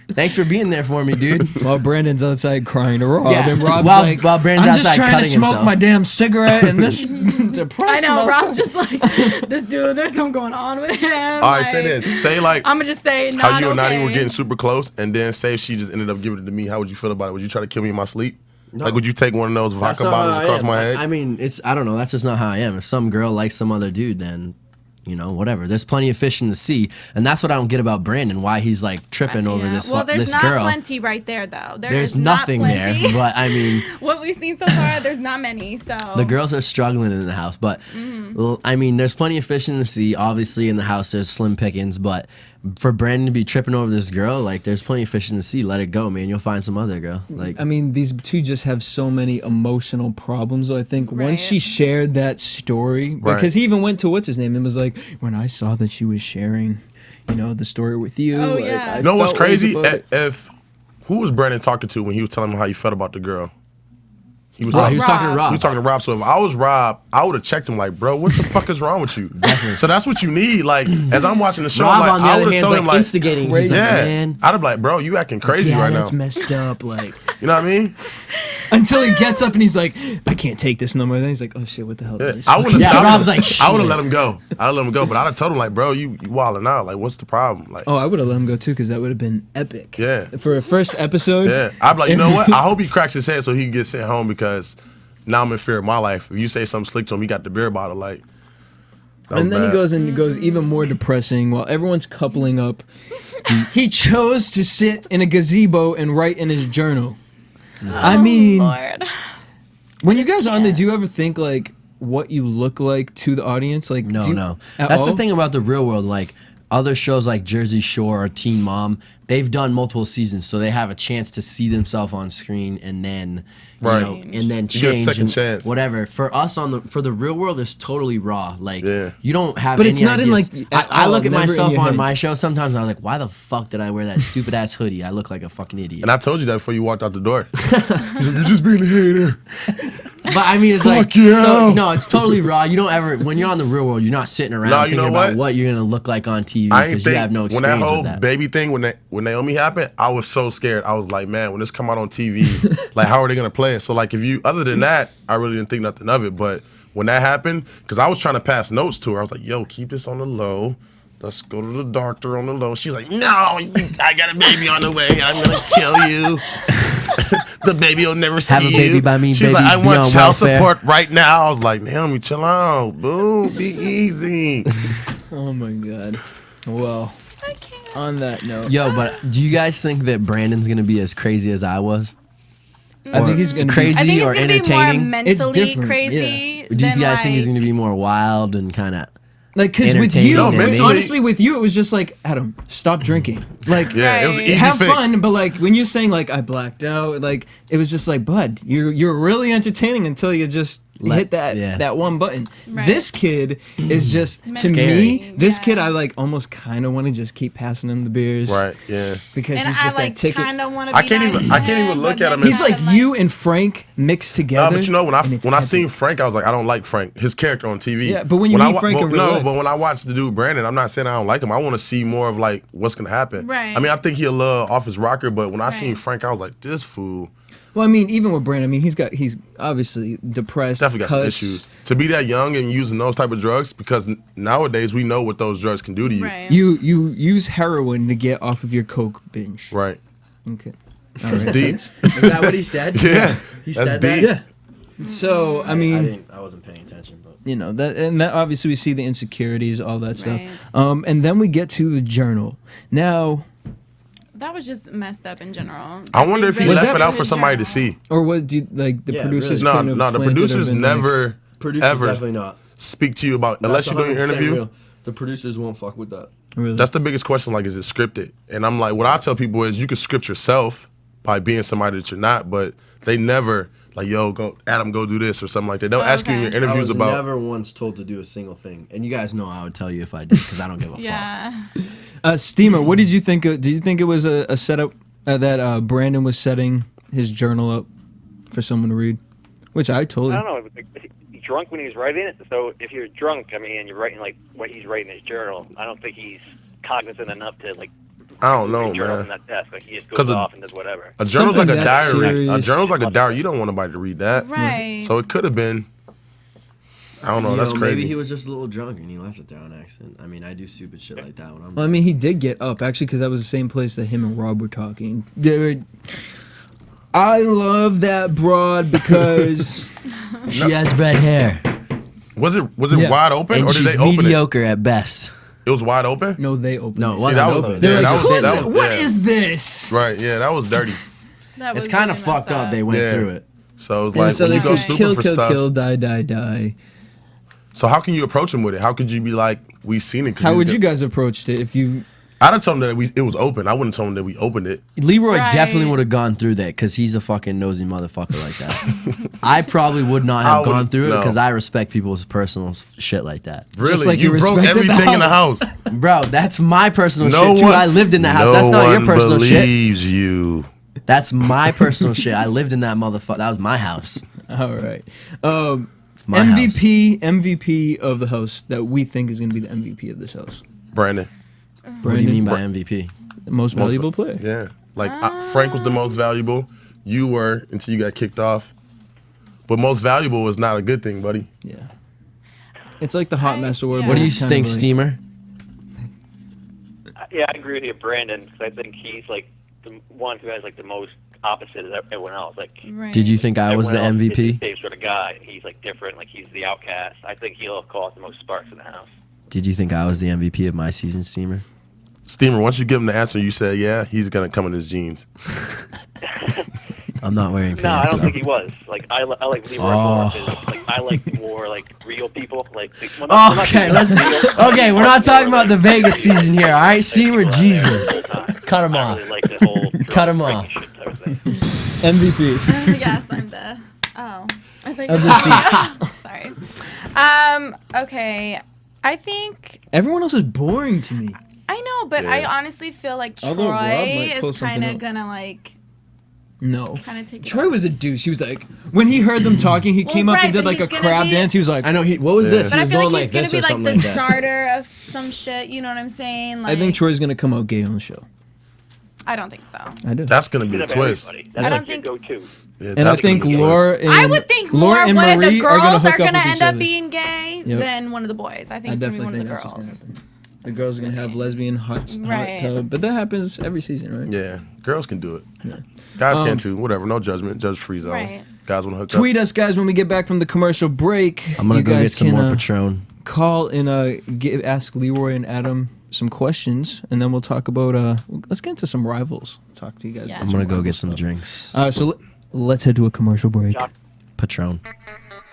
Thanks for being there for me, dude. While Brandon's outside crying to Rob, Yeah. and Rob's While- like, while Brandon's I'm just outside trying to cutting smoke himself." my damn cigarette and this I depressed know. motherfucker." Rob's just like, this dude. There's something going on with him. All right, say this. Say like I'm gonna just say not how you and Nani okay. were getting super close, and then say if she just ended up giving it to me. How would you feel about it? Would you try to kill me in my sleep? Like, would you take one of those That's vodka not bottles how I across am. my head? I mean, I don't know. That's just not how I am. If some girl likes some other dude, then, you know, whatever. There's plenty of fish in the sea. And that's what I don't get about Brandon, why he's like tripping over this, Well, there's this not girl. plenty right there, though. There's is not nothing there. plenty. But I mean, What we've seen so far, there's not many. So the girls are struggling in the house. But I mean, there's plenty of fish in the sea. Obviously, in the house, there's slim pickings. But for Brandon to be tripping over this girl, like, there's plenty of fish in the sea. Let it go, man. You'll find some other girl. Like, I mean, these two just have so many emotional problems. I think once Right. she shared that story, Right. because he even went to what's his name and was like, when I saw that she was sharing, you know, the story with you. Oh, like, yeah. I You know what's felt ways crazy? about it. If who was Brandon talking to when he was telling him how he felt about the girl? He was he talking. was talking to Rob. Rob. He was talking to Rob. So if I was Rob, I would have checked him like, bro, what the fuck is wrong with you? So that's what you need. Like, as I'm watching the show, Rob, like, on the I other would hand, have told like him like, instigating. He's like, yeah, man. I'd have like, bro, you acting crazy yeah, right now. that's messed up. Like, You know what I mean? until he gets up and he's like, I can't take this no more. Then he's like, oh shit, what the hell? Yeah, is this? I would have. Yeah, Rob's like, I would have shit. let him go. I'd let him go, but I'd have told him like, bro, you wilding out. Like, what's the problem? Like, Oh, I would have let him go too, because that would have been epic. Yeah. For a first episode. yeah, I'd be like, you know what? I hope he cracks his head so he can get sent home because now I'm in fear of my life. If you say something slick to him, he got the beer bottle. Like, that And was then he bad. goes and goes even more depressing while everyone's coupling up. He chose to sit in a gazebo and write in his journal. I mean, Lord. when you guys are on there, do you ever think like what you look like to the audience? Like, do you- No. at That's all? the thing about the real world. Like, other shows like Jersey Shore or Teen Mom, they've done multiple seasons, so they have a chance to see themselves on screen and then, Right. you know, and then You get a change second and chance. whatever. For us for the real world, it's totally raw. Like, Yeah. you don't have. But any it's not in, ideas. like, at I all, look at never in myself your on head. my show sometimes. And I'm like, why the fuck did I wear that stupid ass hoodie? I look like a fucking idiot. And I told you that before you walked out the door. He's like, you're just being a hater. But I mean, it's Fuck like, yeah. so no, it's totally raw. You don't ever, when you're on the real world, you're not sitting around No, you thinking know about what? what you're gonna look like on TV I ain't because think you have no when experience that whole with that. baby thing when Naomi happened, I was so scared. I was like, man, when this come out on TV, like how are they gonna play it? So like if you other than that, I really didn't think nothing of it. But when that happened, because I was trying to pass notes to her, I was like, yo, keep this on the low. Let's go to the doctor on the low. She's like, no, I got a baby on the way. I'm gonna kill you. The baby will never see Have a baby you. by me, She's baby, like, I be want on child welfare. support right now. I was like, Naomi, chill out. Boo, be easy. Oh my god. Well, I can't. on that note, Yo, but do you guys think that Brandon's gonna be as crazy as I was? I think he's gonna crazy I think or it's gonna be more entertaining? mentally different, crazy. Or do you than, guys think he's like- gonna be more wild and kind of? Like, because with entertaining you, than me? mentally- honestly, with you, it was just like, Adam, stop drinking. Like, Yeah, it was an Right. easy have fix. fun, but like when you're saying like I blacked out, like it was just like, bud, you're really entertaining until you just hit that one button. Right. This kid is just to Scary. me. This Yeah. kid, I like almost kind of want to just keep passing him the beers, Right, yeah. Because And he's I just like that ticket. kind of want to be I can't even look at him as- He's like you and Frank mixed together. No, but you know when and it's I epic. seen Frank, I was like, I don't like Frank, his character on TV. Yeah, but when you meet Frank in real life- but when I watched the dude Brandon, I'm not saying I don't like him. I want to see more of like what's gonna happen. Right. I mean, I think he'll off his rocker, but when I seen Right. Frank, I was like, this fool Well, I mean, even with Brandon, I mean, he's obviously depressed. definitely got some cuts. issues. To be that young and using those type of drugs, because nowadays we know what those drugs can do to you. Right. You use heroin to get off of your coke binge. Right. Okay. That's deep. Is that what he said? Yeah. He That's said deep. that. So I mean, I wasn't paying attention, but you know that obviously we see the insecurities, all that stuff. Right. And then we get to the journal. Now, That was just messed up in general. I wonder if he Really left put it out for his somebody to journal. see. or was the Yeah, producers? really. couldn't have No, the planted or producers been like- never producers ever definitely not. speak to you about unless you're doing an That's 100% interview. real. The producers won't fuck with that. Really? That's the biggest question. Like, is it scripted? And I'm like, what I tell people is you can script yourself by being somebody that you're not, but they never like, yo, go Adam, go do this or something like that. They'll ask you in your Okay. I interviews was about. never once told to do a single thing, and you guys know I would tell you if I did because I don't give a fuck. Yeah. Steamer, what did you think? Did you think it was a setup that Brandon was setting his journal up for someone to read? Which I totally. I don't know. He's drunk when he's writing it. So if you're drunk, I mean, and you're writing like what he's writing in his journal, I don't think he's cognizant enough to like. I don't know, journal man. in that desk. Like he just 'Cause goes a- off and does whatever. A journal's like Something a that diary. A serious. journal's like a diary. You don't want nobody to read that. Right. So it could have been. I don't know. You That's know, crazy. Maybe he was just a little drunk and he left it there on accident. I mean, I do stupid shit like that when I'm. Well, I mean, he did get up actually because that was the same place that him and Rob were talking. I love that broad because She has red hair Was it Yeah. wide open and or did she's they open mediocre at best. it? It was wide open. no, they opened. No, it it. wasn't that was- open. yeah, They were that just was- sitting that there. was- What yeah. is this? Right. Yeah, that was dirty. That It's was kind of really messed fucked up. They went Yeah. through it. So it was And like so when they you go said stupid kill, for kill, stuff. kill, die, die, die. So how can you approach him with it? How could you be like, we seen it? 'Cause How he's would good- you guys approached it if you? I'd have told him that it was open. I wouldn't tell him that we opened it. Leroy Right. definitely would have gone through that because he's a fucking nosy motherfucker like that. I probably would not I have would've- gone through it no. because I respect people's personal shit like that. Really? like you you broke respected the everything in the house. house. Bro, that's my personal No shit too. one, I lived in that house. no That's not your one personal shit. believes you. That's my personal shit. I lived in that motherfucker. That was my house. All right. It's my MVP of the house that we think is going to be the MVP of this house. Brandon. What do you mean by MVP? The most valuable player. Yeah. Like Frank was the most valuable. You were until you got kicked off. But most valuable is not a good thing, buddy. Yeah. It's like the hot mess award. yeah. but What do you it's kind think, of like- Steamer? Yeah, I agree with you, Brandon. Because I think he's like the one who has like the most opposite of everyone else. Like Right. Did you think I was the everyone else is the MVP? same sort of guy, and he's like different. Like he's the outcast. I think he'll cause the most sparks in the house. Did you think I was the MVP of my season, Steamer? Steamer, once you give him the answer, you say, yeah, he's going to come in his jeans. I'm not wearing pants. No, I don't though. think he was. Like I like Leroy Oh. more. 'Cause, like I like more like real people. Like well, not- Okay, not let's. real. Okay, we're not talking about the Vegas season here, all right? Steamer, People out there Jesus, all the time. cut him I off. really like the whole Cut him drunk off. drinking shit type of thing. MVP. Yes, I'm the. Oh, I think. Of the season. Sorry. Okay. I think Everyone else is boring to me. I know, but I honestly feel like Although Rob might Troy pull is something kind of up. gonna like No. kind of take. it Troy up. was a douche. He was like, when he heard them talking, he Well, came up right, and did but like a he's gonna crab be- dance. He was like, I know he. What was this? But He I was feel going like like he's this gonna or be like something the like that. starter of some shit. You know what I'm saying? Like, I think Troy's gonna come out gay on the show. I don't think so. I do. That's going to be He's a up twist. everybody. That's I like don't your think- go-to. Yeah, And I that's gonna think be a twist. Laura and I would think Laura more and one of the Marie girls are are hook up gonna with end each up other. being gay Yep. than one of the boys. I I think it's gonna be definitely one of think the that's what's gonna girls. happen. The girls are gonna have lesbian hot Right. tub, but that happens every season, right? Yeah, girls can do it. Guys can too. Whatever, no judgment. Judge free zone. Right. Guys want to hook Tweet us, guys, when we get back from the commercial break. I'm gonna you go guys get some can, more Patron. Call and ask Leroy and Adam some questions, and then we'll talk about. Let's get into some rivals. Talk to you guys. Yeah. about I'm gonna go rival get some stuff. drinks. So let's head to a commercial break. Patron.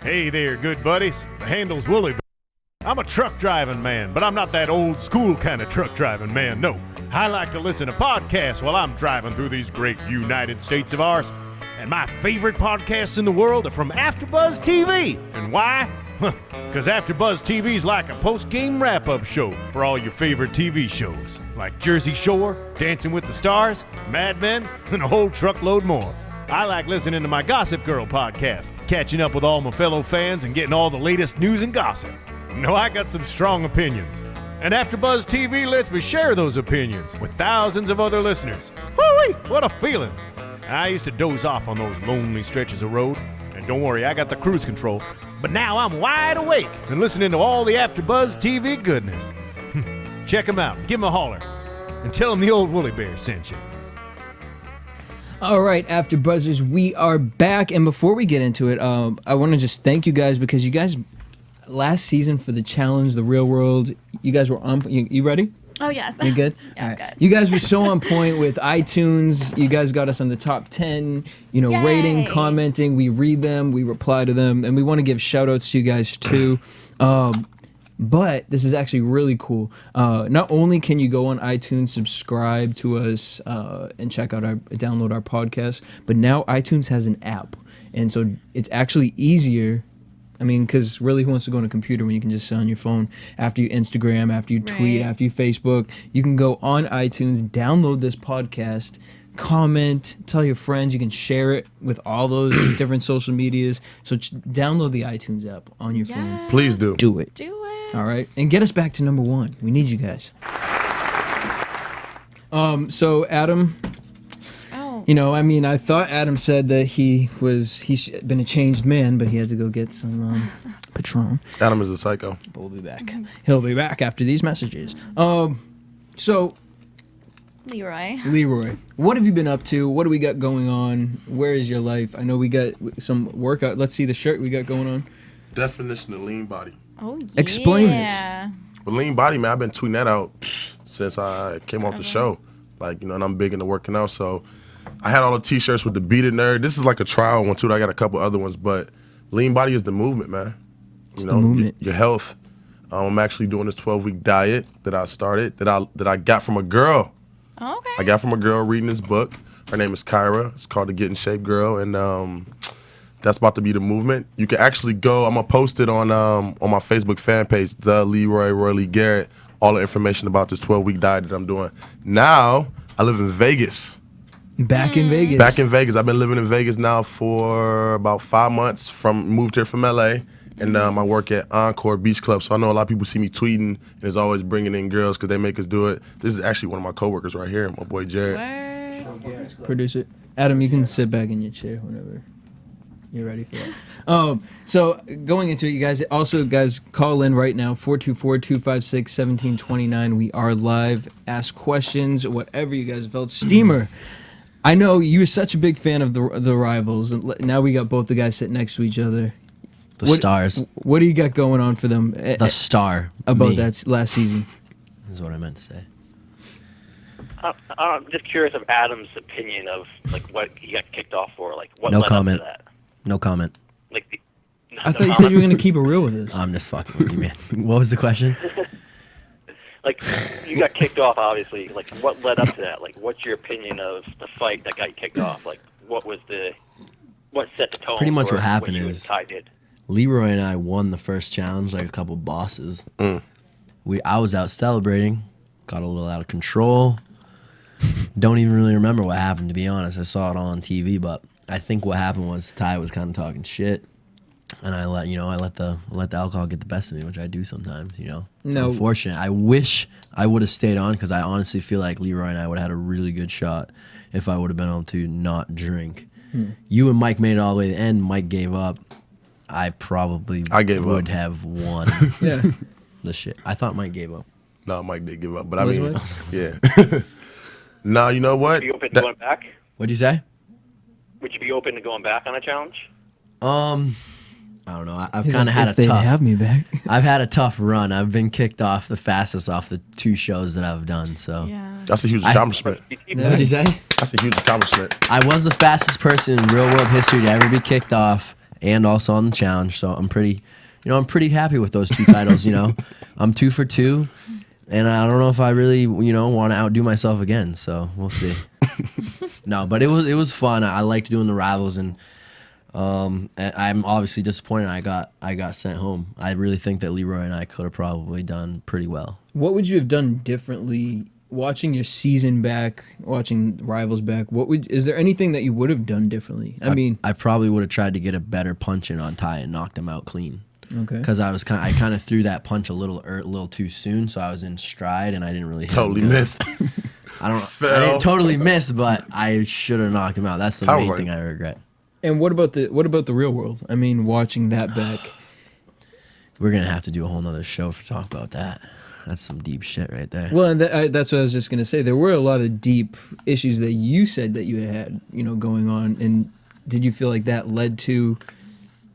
Hey there, good buddies. The handle's Wooly. I'm a truck driving man, but I'm not that old school kind of truck driving man. No, I like to listen to podcasts while I'm driving through these great United States of ours. And my favorite podcasts in the world are from AfterBuzz TV. And why? Because AfterBuzz TV is like a post-game wrap-up show for all your favorite TV shows, like Jersey Shore, Dancing with the Stars, Mad Men, and a whole truckload more. I like listening to my Gossip Girl podcast, catching up with all my fellow fans and getting all the latest news and gossip. No, I got some strong opinions. And AfterBuzz TV lets me share those opinions with thousands of other listeners. Woo-wee, what a feeling. I used to doze off on those lonely stretches of road. And don't worry, I got the cruise control. But now I'm wide awake and listening to all the AfterBuzz TV goodness. Check them out. Give them a holler. And tell them the old Woolly Bear sent you. All right, After Buzzers, we are back. And before we get into it, I want to just thank you guys because you guys, last season for the challenge, the real world, you guys were on. You ready? Oh, yes. You good? Yeah, All right. good. You guys were so on point with iTunes. You guys got us on the top 10, Yay. rating, commenting. We read them, we reply to them, and we want to give shout outs to you guys too. But this is actually really cool. Not only can you go on iTunes, subscribe to us, and download our podcast, but now iTunes has an app. And so it's actually easier. I mean, because really, who wants to go on a computer when you can just sit on your phone? After you Instagram, after you tweet, Right. after you Facebook, you can go on iTunes, download this podcast, comment, tell your friends. You can share it with all those different social medias. So download the iTunes app on your phone. Yes. Please do. Do it. Do it. All right, and get us back to number 1. We need you guys. So Adam, Oh. I thought Adam said that he's been a changed man, but he had to go get some Patron. Adam is a psycho. But we'll be back. He'll be back after these messages. So Leroy, what have you been up to? What do we got going on? Where is your life? I know we got some workout. Let's see the shirt we got going on. Definition of lean body. Oh, yeah. Explain this. But lean body, man, I've been tweeting that out since I came off the show. And I'm big into working out. So I had all the T-shirts with the Beat It Nerd. This is like a trial one, too. I got a couple other ones. But lean body is the movement, man. It's the movement. Your health. I'm actually doing this 12-week diet that I started, that I got from a girl. Oh, okay. I got from a girl reading this book. Her name is Kyra. It's called The Get in Shape Girl. And that's about to be the movement. You can actually go. I'm gonna post it on my Facebook fan page, the Leroy Roylee Garrett. All the information about this 12-week diet that I'm doing. Now I live in Vegas. Back in Vegas. Back in Vegas. I've been living in Vegas now for about 5 months. Moved here from LA, and I work at Encore Beach Club. So I know a lot of people see me tweeting, and it's always bringing in girls because they make us do it. This is actually one of my coworkers right here, my boy Jared. Word. Producer Adam, you can sit back in your chair whenever you're ready for that. So going into it, you guys, call in right now, 424-256-1729. We are live. Ask questions, whatever you guys felt. Steamer, I know you're such a big fan of the Rivals. And now we got both the guys sitting next to each other. The Stars. What do you got going on for them? The star. About me, that last season. is what I meant to say. I'm just curious of Adam's opinion of what he got kicked off for. What No led comment. up to that. No comment. I thought you said you were going to keep it real with us. I'm just fucking with you, man. What was the question? You got kicked off, obviously. What led up to that? What's your opinion of the fight that got you kicked off? What set the tone? Pretty much for what happened you is and Ty did? Leroy and I won the first challenge, a couple bosses. I was out celebrating, got a little out of control. Don't even really remember what happened, to be honest. I saw it all on TV, but I think what happened was Ty was kind of talking shit, and I let the alcohol get the best of me, which I do sometimes. It's unfortunate. I wish I would have stayed on because I honestly feel like Leroy and I would have had a really good shot if I would have been able to not drink. You and Mike made it all the way to the end. Mike gave up. I would have won. Yeah. The shit. I thought Mike gave up. No, Mike did give up, but Was yeah. No, you know what? Would you be open to going back? What'd you say? Would you be open to going back on a challenge? I don't know. I've He's kind of like, had if a they'd tough. have me back. I've had a tough run. I've been kicked off the fastest off the 2 shows that I've done. So Yeah. That's a huge accomplishment. What'd you say? That's a huge accomplishment. I was the fastest person in real world history to ever be kicked off, and also on the challenge. So I'm pretty happy with those 2 titles. I'm 2 for 2, and I don't know if I really want to outdo myself again. So we'll see. No, but it was fun. I liked doing the Rivals, and I'm obviously disappointed I got sent home. I really think that Leroy and I could have probably done pretty well. What would you have done differently watching your season back, watching Rivals back? Is there anything that you would have done differently? I probably would have tried to get a better punch in on Ty and knocked him out clean. Okay. Because I kind of threw that punch a little too soon, so I was in stride and I didn't really hit him Totally good. missed. I didn't totally miss, but I should have knocked him out. That's the main thing I regret. And what about the real world? Watching that back. We're gonna have to do a whole nother show to talk about that. That's some deep shit right there. Well, and that's what I was just gonna say. There were a lot of deep issues that you said that you had, going on. And did you feel like that led to,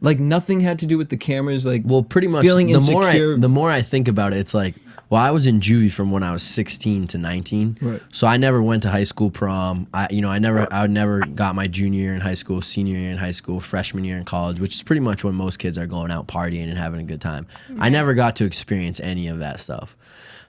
like, nothing had to do with the cameras? Like, well, pretty much. Feeling the insecure. more I think about it, it's like, well, I was in juvie from when I was 16 to 19. Right. So I never went to high school prom. I never got my junior year in high school, senior year in high school, freshman year in college, which is pretty much when most kids are going out partying and having a good time. I never got to experience any of that stuff.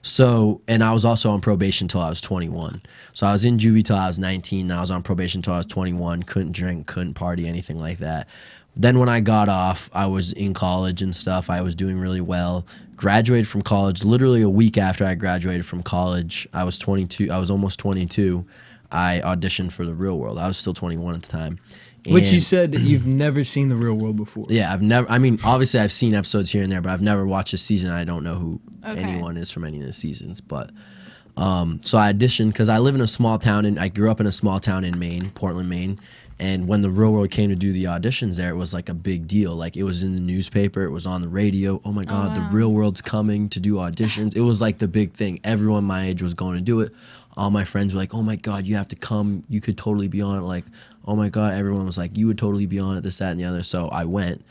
So, and I was also on probation till I was 21. So I was in juvie till I was 19. And I was on probation till I was 21. Couldn't drink, couldn't party, anything like that. Then when I got off, I was in college and stuff. I was doing really well. Graduated from college. Literally a week after I graduated from college, I was 22. I was almost 22. I auditioned for The Real World. I was still 21 at the time. Which you said that you've never seen The Real World before. Yeah, obviously I've seen episodes here and there, but I've never watched a season. I don't know who anyone is from any of the seasons. But so I auditioned because I live in a small town, and I grew up in a small town in Maine, Portland, Maine. And when The Real World came to do the auditions there, it was like a big deal. Like, it was in the newspaper, it was on the radio. Oh my God, The Real World's coming to do auditions. It was like the big thing. Everyone my age was going to do it. All my friends were like, oh my God, you have to come. You could totally be on it. Like, oh my God, everyone was like, you would totally be on it, this, that, and the other. So I went.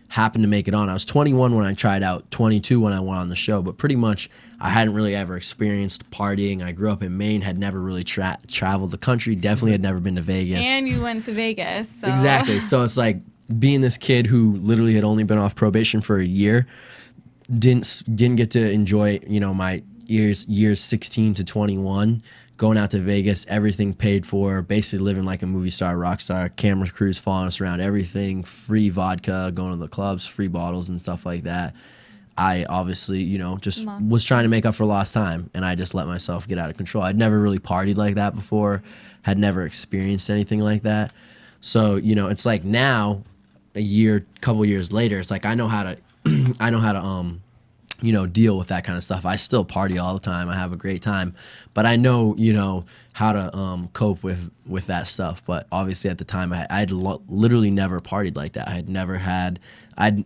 Happened to make it on. I was 21 when I tried out, 22 when I went on the show, but pretty much I hadn't really ever experienced partying. I grew up in Maine, had never really traveled the country, definitely had never been to Vegas. And you went to Vegas. So. Exactly. So it's like being this kid who literally had only been off probation for a year, didn't get to enjoy, my years 16 to 21. Going out to Vegas, everything paid for, basically living like a movie star, rock star, camera crews following us around, everything, free vodka, going to the clubs, free bottles and stuff like that. I obviously, just was trying to make up for lost time, and I just let myself get out of control. I'd never really partied like that before, had never experienced anything like that. So, it's like now, couple years later, it's like I know how to deal with that kind of stuff. I still party all the time. I have a great time, but I know, how to cope with that stuff. But obviously at the time, I'd literally never partied like that.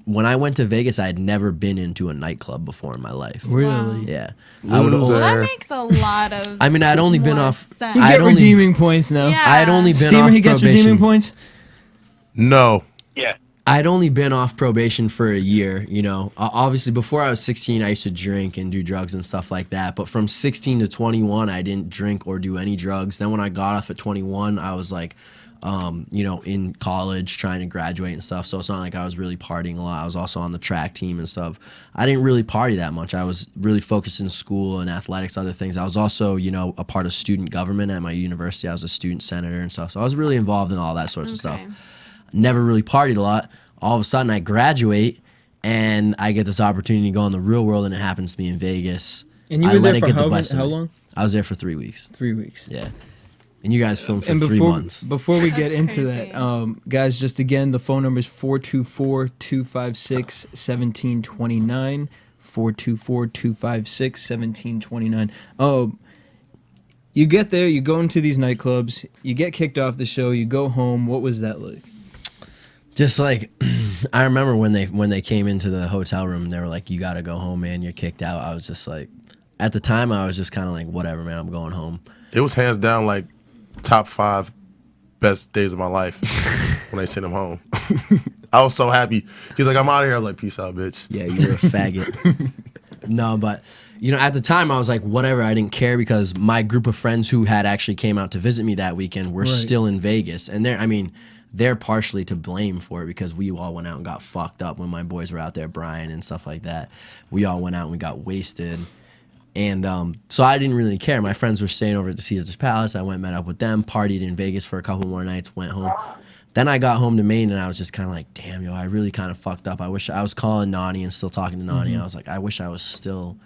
When I went to Vegas, I had never been into a nightclub before in my life. Really? Wow. Yeah. Well, that makes a lot of. I mean, I'd only been off. Sense. You get redeeming points now. Yeah. I had only been Steamer, off he gets probation. redeeming points? No. Yeah. I'd only been off probation for a year, Obviously, before I was 16, I used to drink and do drugs and stuff like that. But from 16 to 21, I didn't drink or do any drugs. Then when I got off at 21, I was like, in college trying to graduate and stuff. So it's not like I was really partying a lot. I was also on the track team and stuff. I didn't really party that much. I was really focused in school and athletics, other things. I was also, a part of student government at my university. I was a student senator and stuff. So I was really involved in all that sorts of stuff. Never really partied a lot. All of a sudden I graduate and I get this opportunity to go on The Real World, and it happens to be in Vegas. And you were there for how long? I was there for 3 weeks. 3 weeks. Yeah. And you guys filmed for 3 months. Before we get into crazy. that, guys, just again, the phone number is 424-256-1729. 424-256-1729. You get there, you go into these nightclubs, you get kicked off the show, you go home. What was that like? Just like, I remember when they came into the hotel room and they were like, you got to go home, man. You're kicked out. I was just like, at the time, I was just kind of like, whatever, man. I'm going home. It was hands down like top 5 best days of my life when they sent him home. I was so happy. He's like, I'm out of here. I was like, peace out, bitch. Yeah, you were a faggot. No, but, at the time, I was like, whatever. I didn't care because my group of friends who had actually came out to visit me that weekend were still in Vegas. And they're partially to blame for it because we all went out and got fucked up when my boys were out there, Brian and stuff like that. We all went out and we got wasted. And so I didn't really care. My friends were staying over at the Caesar's Palace. I went and met up with them, partied in Vegas for a couple more nights, went home. Then I got home to Maine and I was just kind of like, damn, I really kind of fucked up. I wish I was calling Nani and still talking to Nani. Mm-hmm. I was like, I wish I was still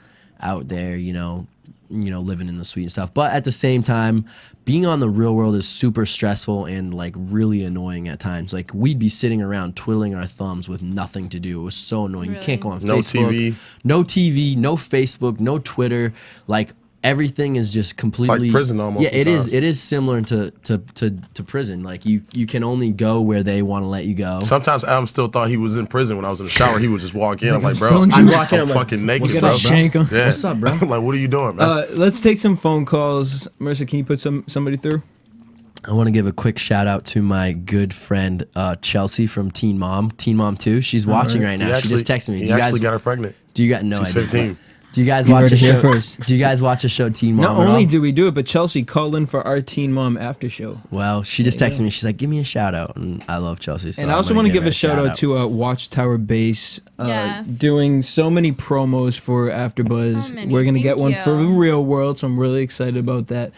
out there, living in the suite and stuff. But at the same time, being on The Real World is super stressful and like really annoying at times. Like we'd be sitting around twiddling our thumbs with nothing to do. It was so annoying. Really? You can't go on Facebook. No TV, no Facebook, no Twitter. Like everything is just completely like prison almost. Yeah, it is. sometimes. It is similar to prison. Like you can only go where they want to let you go. Sometimes Adam still thought he was in prison when I was in the shower. He would just walk in. I'm like, bro, Don't I'm you- walk in, I'm like, fucking naked, what's bro. up, bro? Shank 'em. Yeah. What's up, bro? I'm like, what are you doing, man? Let's take some phone calls. Marissa, can you put somebody through? I want to give a quick shout out to my good friend Chelsea from Teen Mom 2. She's watching right now. She just texted me. He actually got her pregnant. Do you got no She's idea? 15. Do you guys You watch heard the it here show first. Do you guys watch the show Teen Mom? Not at only all? do we do it, but Chelsea called in for our Teen Mom after show. Well, she just texted me. She's like, "Give me a shout out," and I love Chelsea. So And I I'm also gonna want to give her a shout out to Watchtower Base, Yes. doing so many promos for AfterBuzz. So many. We're gonna get Thank one you. for the real world, so I'm really excited about that.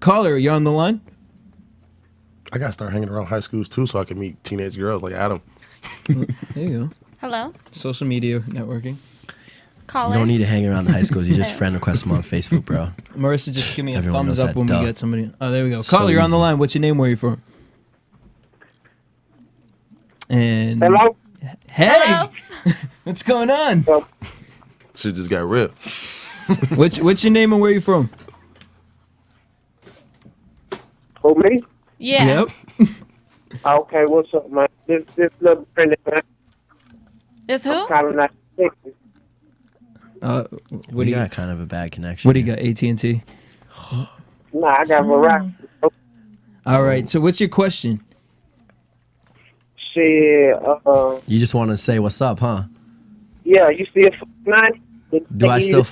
Caller, you on the line? I got to start hanging around high schools, too, so I can meet teenage girls like Adam. There you go. Hello, Social media networking. caller. You don't need to hang around the high schools. You just friend request them on Facebook, bro. Marissa, just give me a Everyone thumbs knows up that, when duh. we get somebody. Oh, there we go. So Caller, you're on the easy. line. What's your name? Where are you from? And Hello? Hey, Hello? what's going on? Shit just got ripped. What's your name and where are you from? For me? Yeah. Yep. Okay, what's up, man? This little friend of mine, This who? calling out Texas. What do We you got kind of a bad connection. What do you got? AT&T. Nah, I got Verizon. All right. So what's your question? Shit, You just want to say what's up, huh? yeah, you still fuck 90? Do I still?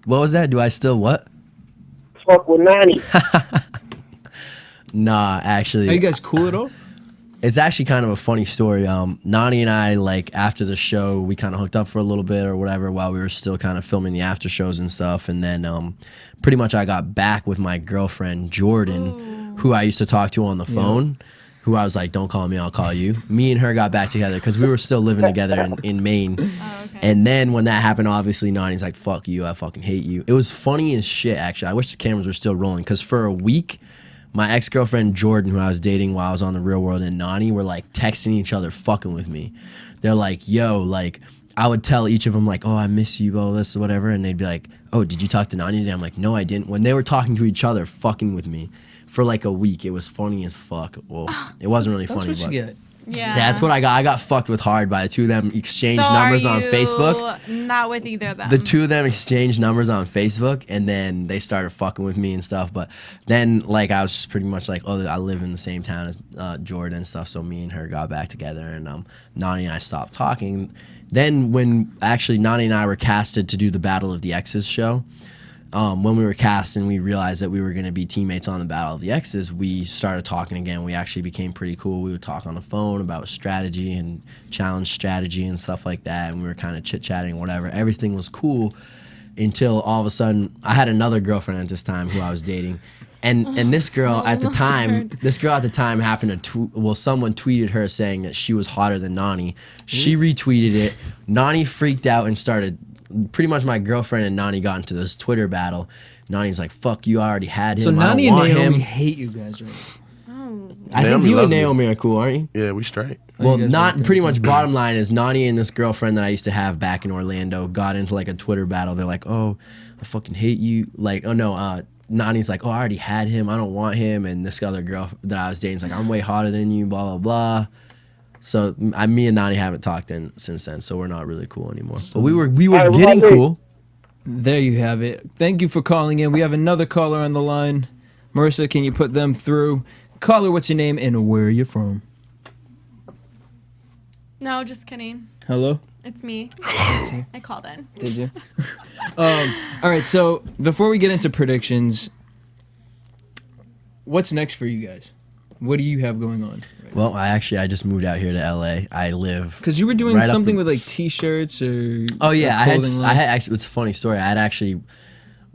What was that? Do I still what? fuck with 90? Nah, actually. Are you guys cool at all? It's actually kind of a funny story. Nani and I, like, after the show, we kind of hooked up for a little bit or whatever while we were still kind of filming the after shows and stuff. And then pretty much I got back with my girlfriend, Jordan, who I used to talk to on the phone, who I was like, don't call me, I'll call you. Me and her got back together because we were still living together in Maine. Oh, okay. And then when that happened, obviously, Nani's like, fuck you, I fucking hate you. It was funny as shit, actually. I wish the cameras were still rolling because for a week, my ex-girlfriend Jordan, who I was dating while I was on The Real World, and Nani were like texting each other, fucking with me. They're like, yo, like, I would tell each of them, like, oh, I miss you, blah, this, whatever. And they'd be like, oh, did you talk to Nani today? I'm like, no, I didn't. When they were talking to each other, fucking with me for like a week, it was funny as fuck. Well, it wasn't really That's funny, what but you get. Yeah. that's what I got. I got fucked with hard by the two of them, exchanged So numbers are on you Facebook. Not with either of them. The two of them exchanged numbers on Facebook, and then they started fucking with me and stuff. But then, like, I was just pretty much like, oh, I live in the same town as Jordan and stuff. So me and her got back together, and Nani and I stopped talking. Then when actually Nani and I were casted to do the Battle of the Exes show, when we were cast and we realized that we were going to be teammates on the Battle of the Exes, we started talking again. We actually became pretty cool. We would talk on the phone about strategy and challenge strategy and stuff like that, and we were kind of chit-chatting, whatever. Everything was cool until all of a sudden I had another girlfriend at this time who I was dating. And this girl at the time happened to someone tweeted her saying that she was hotter than Nani. She retweeted it. Nani freaked out and started. Pretty much my girlfriend and Nani got into this Twitter battle. Nani's like, fuck you, I already had him. So I Nani don't and want Naomi him. hate you guys, right? I think Naomi you and loves me. Naomi are cool, aren't you? Yeah, we straight. Well, you guys not are pretty much. Bottom line is Nani and this girlfriend that I used to have back in Orlando got into like a Twitter battle. They're like, oh, I fucking hate you. Like, oh no, Nani's like, oh, I already had him. I don't want him. And this other girl that I was dating is like, I'm way hotter than you, blah, blah, blah. So me and Nani haven't talked since then, so we're not really cool anymore. But we were getting cool. There you have it. Thank you for calling in. We have another caller on the line. Marissa, can you put them through? Caller, what's your name and where are you from? No, just kidding. Hello? It's me. I called in. Did you? All right, so before we get into predictions, what's next for you guys? What do you have going on? Well, I just moved out here to LA. I live Because you were doing right up something the- with like T-shirts or Oh yeah, a I had clothing line? actually. It's a funny story. I had actually.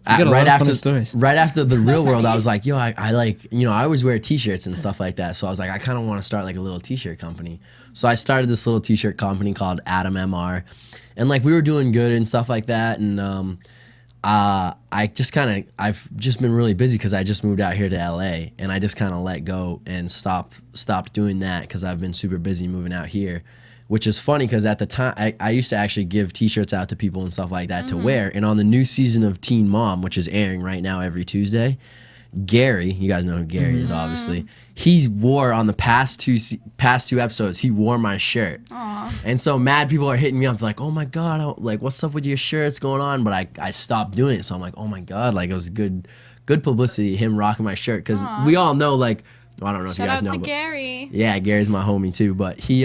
got a lot of funny stories. Right after The Real World, I was like, yo, I like, I always wear T-shirts and stuff like that. So I was like, I kind of want to start like a little T-shirt company. So I started this little T-shirt company called Adam MR, and like we were doing good and stuff like that. And I've just been really busy because I just moved out here to LA, and I just kind of let go and stopped doing that because I've been super busy moving out here. which is funny because at the time I used to actually give T-shirts out to people and stuff like that to wear. And on the new season of Teen Mom, which is airing right now every Tuesday, Gary, you guys know who Gary is, obviously. He wore on the past two episodes. He wore my shirt, and so mad people are hitting me up like, "Oh my god, like what's up with your shirt? What's going on?" But I stopped doing it, so I'm like, "Oh my god, like it was good publicity him rocking my shirt because we all know like I don't know if you guys know, Shout out to but Gary. yeah, Gary's my homie too. But he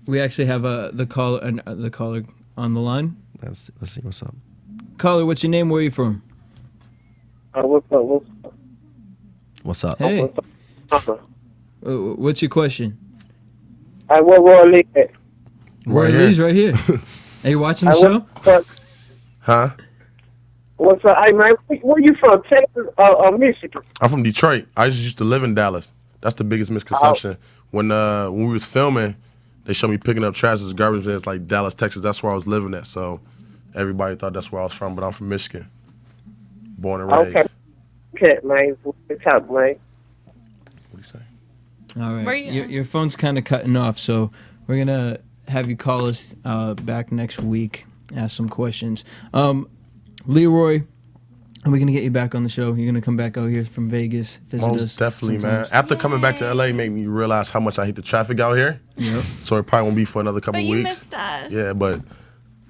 We actually have the caller on the line. let's see what's up. Caller, what's your name? Where are you from? What's up? What's up? Hey, What's up? what's your question? Where Lee at? Roy here. Lee's right here. Are you watching the show? Huh? What's up? Hey, man, where you from? Texas or Michigan? I'm from Detroit. I just used to live in Dallas. That's the biggest misconception. When we was filming, they showed me picking up trash as garbage bins like Dallas, Texas. That's where I was living at. So everybody thought that's where I was from, but I'm from Michigan. Born and raised. Okay, man. What's up, man? What do you say? All Where right. you- Your phone's kind of cutting off, so we're going to have you call us back next week, ask some questions. Leroy, are we going to get you back on the show? You're going to come back out here from Vegas, visit us? Most definitely, man. sometimes? After coming back to LA, made me realize how much I hate the traffic out here. Yep. So it probably won't be for another couple But you weeks. missed us. Yeah, but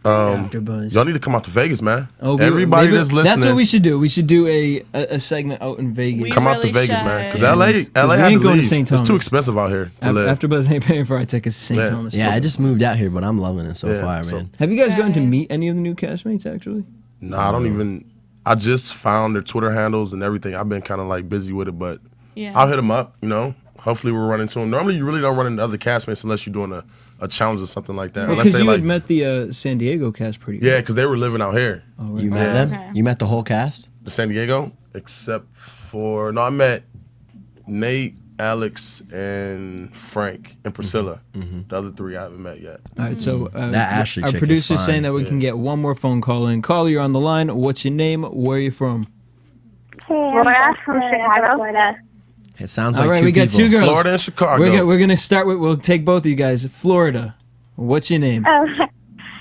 AfterBuzz. y'all need to come out to Vegas, man. Oh, Everybody maybe- that's listening, That's what we should do. We should do a segment out in Vegas. We come out to really Vegas, should. man. Because Yeah, LA we had to ain't going to leave. St. It's too Thomas. expensive out here to live. AfterBuzz ain't paying for our tickets to St. Yeah. Thomas. Yeah, I just moved out here, but I'm loving it so Yeah, far, so- man. Have you guys gotten to Right. meet any of the new castmates, actually? Nah, I don't even. I just found their Twitter handles and everything. I've been kind of like busy with it, but Yeah. I'll hit them up. You know, hopefully we'll run into them. Normally, you really don't run into other castmates unless you're doing a challenge or something like that. Unless Because they you like, had met the San Diego cast pretty yeah, well. because they were living out here, You met Yeah. them? Okay. You met the whole cast? in San Diego, except for I met Nate, Alex, and Frank and Priscilla. The other three I haven't met yet. All right, so That Ashley our chick is producer's fine. saying that we can get one more phone call in. Caller, you're on the line. What's your name? Where are you from? Florida, from Chicago. Florida. It sounds All like right, two we got people. two girls. Florida and Chicago. We're gonna start with. We'll take both of you guys. Florida. What's your name? Oh,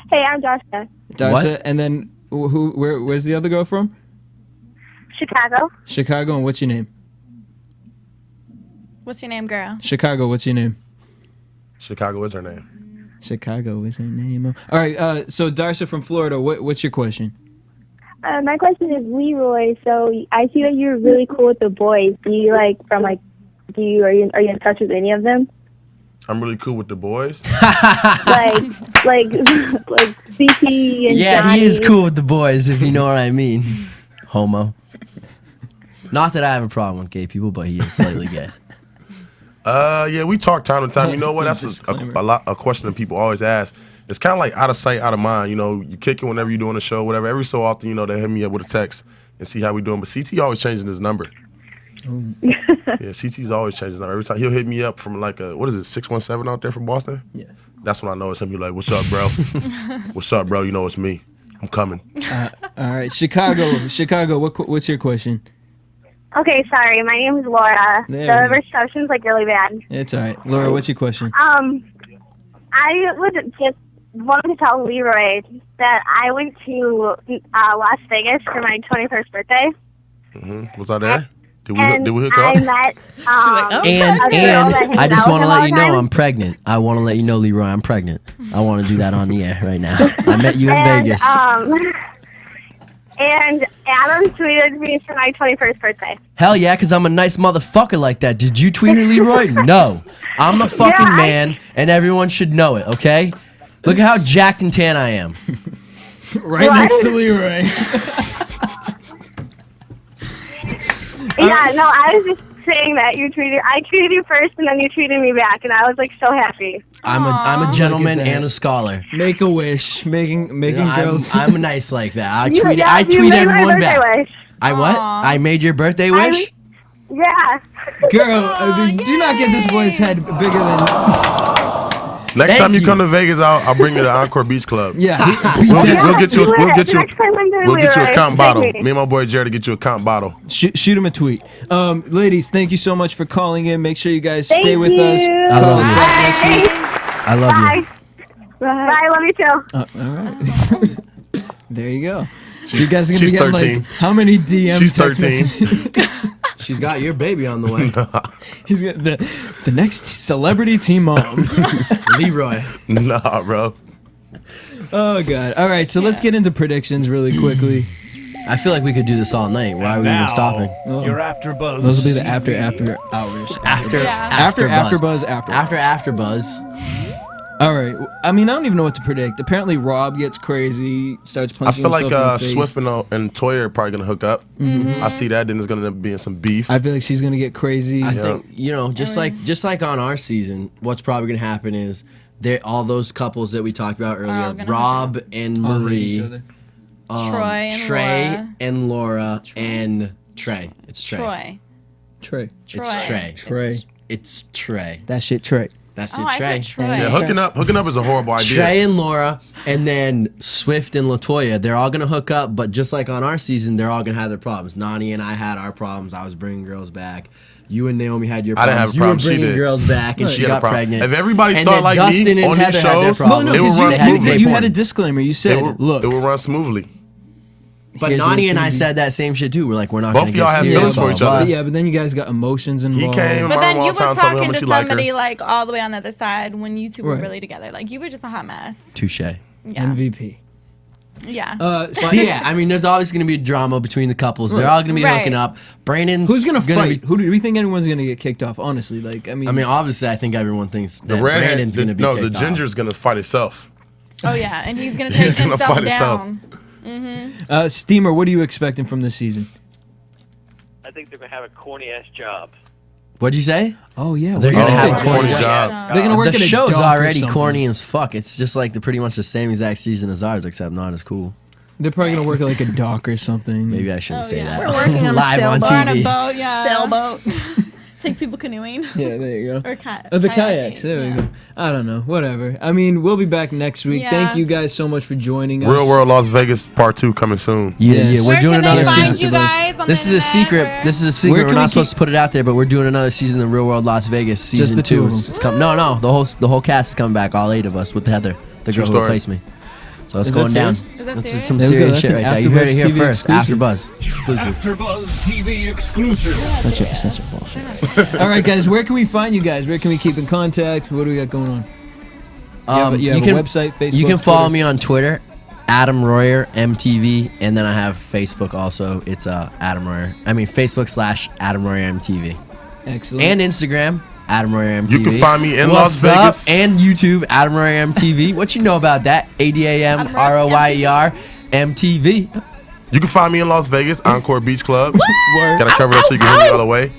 hey, I'm Joshua. Darcy. And then where's the other girl from? Chicago. Chicago. And what's your name? What's your name, girl? Chicago. What's your name? Chicago is her name. Chicago is her name. All right. So Darcy from Florida. What's your question? My question is Leroy. So I see that you're really cool with the boys. Do you are you in touch with any of them? I'm really cool with the boys. like CT and Yeah, Johnny. he is cool with the boys, if you know what I mean. Homo. Not that I have a problem with gay people, but he is slightly gay. Yeah, we talk time to time. You know what? That's a question that people always ask. It's kind of like out of sight, out of mind. You know, you kick it whenever you're doing a show, whatever. Every so often, you know, they hit me up with a text and see how we doing. But CT always changing his number. Yeah, CT's always changing his number. Every time he'll hit me up from like a, 617 out there from Boston? Yeah. That's when I know it's him. He's like, what's up, bro? What's up, bro? You know it's me. I'm coming. All right, Chicago. What's your question? Okay, sorry. My name is Laura. There The we go. reception's really bad. It's all right. Laura, what's your question? I would just wanted to tell Leroy that I went to Las Vegas for my 21st birthday. Was I there? Did And we hook I up? met And a girl that hangs I just out want to with him all let you the know time. I'm pregnant. I want to let you know, Leroy, I'm pregnant. I want to do that on the air right now. I met you in And, Vegas. And Adam tweeted me for my 21st birthday. Hell yeah, because I'm a nice motherfucker like that. Did you tweet her, Leroy? No. I'm a fucking man, and everyone should know it, okay? Look at how jacked and tan I am. Right next to Leroy. Yeah, no, I was just saying that I tweeted you first, and then you tweeted me back, and I was so happy. I'm a gentleman Look at that. and a scholar. Make a wish. Making girls. I'm nice like that. I You tweet made my everyone birthday back. wish. I what? I made your birthday wish? Yeah. Girl, do not get this boy's head bigger than. Next Thank time you you. come to Vegas, I'll bring you to Encore Beach Club. Yeah. We'll get you Next time I'm there, a Leroy, count take bottle. me. Me and my boy Jared to get you a count bottle. Shoot him a tweet. Ladies, thank you so much for calling in. Make sure you guys stay Thank with us. you. I Call love us you. back next week. I love you. Bye. Bye, love you too. All right. There you go. So you guys are gonna She's be getting 13. like how many DMs? She's text 13. messages? She's got your baby on the way. He's got the next celebrity teen mom. Leroy. Nah, bro. Oh god. All right, so let's get into predictions really quickly. I feel like we could do this all night. Why are we even stopping? Your AfterBuzz. Those will be the after hours. After AfterBuzz. All right. I mean, I don't even know what to predict. Apparently, Robb gets crazy, starts I punching feel himself like in the face. Swift and Toya are probably gonna hook up. I see that. Then there's gonna end up being some beef. I feel like she's gonna get crazy. I think just like on our season, what's probably gonna happen is all those couples that we talked about earlier, gonna Robb and All hate each Marie, other. Trey and Laura and Trey. It's Trey. Trey. It's Trey. Trey. It's Trey. That shit, Trey. That's Oh, it, I Trey. put Trey. Yeah, hooking up is a horrible idea. Trey and Laura, and then Swift and LaToya, they're all gonna hook up, but just like on our season, they're all gonna have their problems. Nani and I had our problems. I was bringing girls back. You and Naomi had your I problems. didn't have a problem. You She were bringing did. girls back, and she had a got problem. pregnant. If everybody and thought then like Dustin me and on Heather these had their shows, problems. Well, no, It will run because smoothly. you had a disclaimer. You said, "Look, it will run smoothly. But here's what Nani it's and gonna I be." said that same shit too. We're like, we're not Both gonna of y'all get have serious, feelings for blah, each blah, other. blah. But yeah, but then you guys got emotions involved. came- But My then mom you all the time was told me how talking much to you like her. somebody like all the way on the other side when you two were Right. really together. Like you were just a hot mess. Touche. Yeah. MVP. Yeah. But yeah, I mean, there's always gonna be drama between the couples. They're all gonna be Right. hooking up. Brandon's Who's gonna fight? be- Who do we think anyone's gonna get kicked off? Honestly, like I mean, obviously, I think everyone thinks that The redhead, Brandon's gonna be the kicked off. ginger's gonna fight itself. Oh yeah, and he's gonna He's take gonna himself fight himself. down. Steamer, what are you expecting from this season? I think they're gonna have a corny ass job. What'd you say? Oh yeah, They're gonna have a corny corny job. They're gonna work The at a show's dock or already something. corny as fuck. It's just like pretty much the same exact season as ours, except not as cool. They're probably gonna work at like a dock or something. Maybe I shouldn't say that. We're working on a live on sailboat. Or on a TV. boat, yeah. Sailboat. Take people canoeing. Yeah, there you go. Or The kayaks. There we go. I don't know. Whatever. I mean, we'll be back next week. Yeah. Thank you guys so much for joining us. Real World Las Vegas Part 2 coming soon. Yeah, Yes. we're Where doing can they another find season. you guys on This the is a internet, secret. or- This is a Where secret. can We're we not keep- supposed to put it out there, but we're doing another season of Real World Las Vegas, season the two 2. of them. It's coming. No, the whole cast is coming back. All 8 of us with Heather, the girl who story. replaced me. So it's Is that going down. serious? Is that That's serious? some There we go. serious That's shit an right there. You heard it AfterBuzz here TV first. exclusive. AfterBuzz exclusive. AfterBuzz TV exclusive. Such a bullshit. All right, guys. Where can we find you guys? Where can we keep in contact? What do we got going on? You have a website, Facebook. You can follow Twitter? me on Twitter, Adam Royer MTV, and then I have Facebook also. It's Adam Royer. I mean Facebook/Adam Royer MTV, Excellent. and Instagram. Adam Royer MTV. You can find me in What's Las up? Vegas. And YouTube, Adam Royer MTV. What you know about that? ADAMROYER MTV. You can find me in Las Vegas, Encore Beach Club. Word. Got to cover up so you can hear me all the way.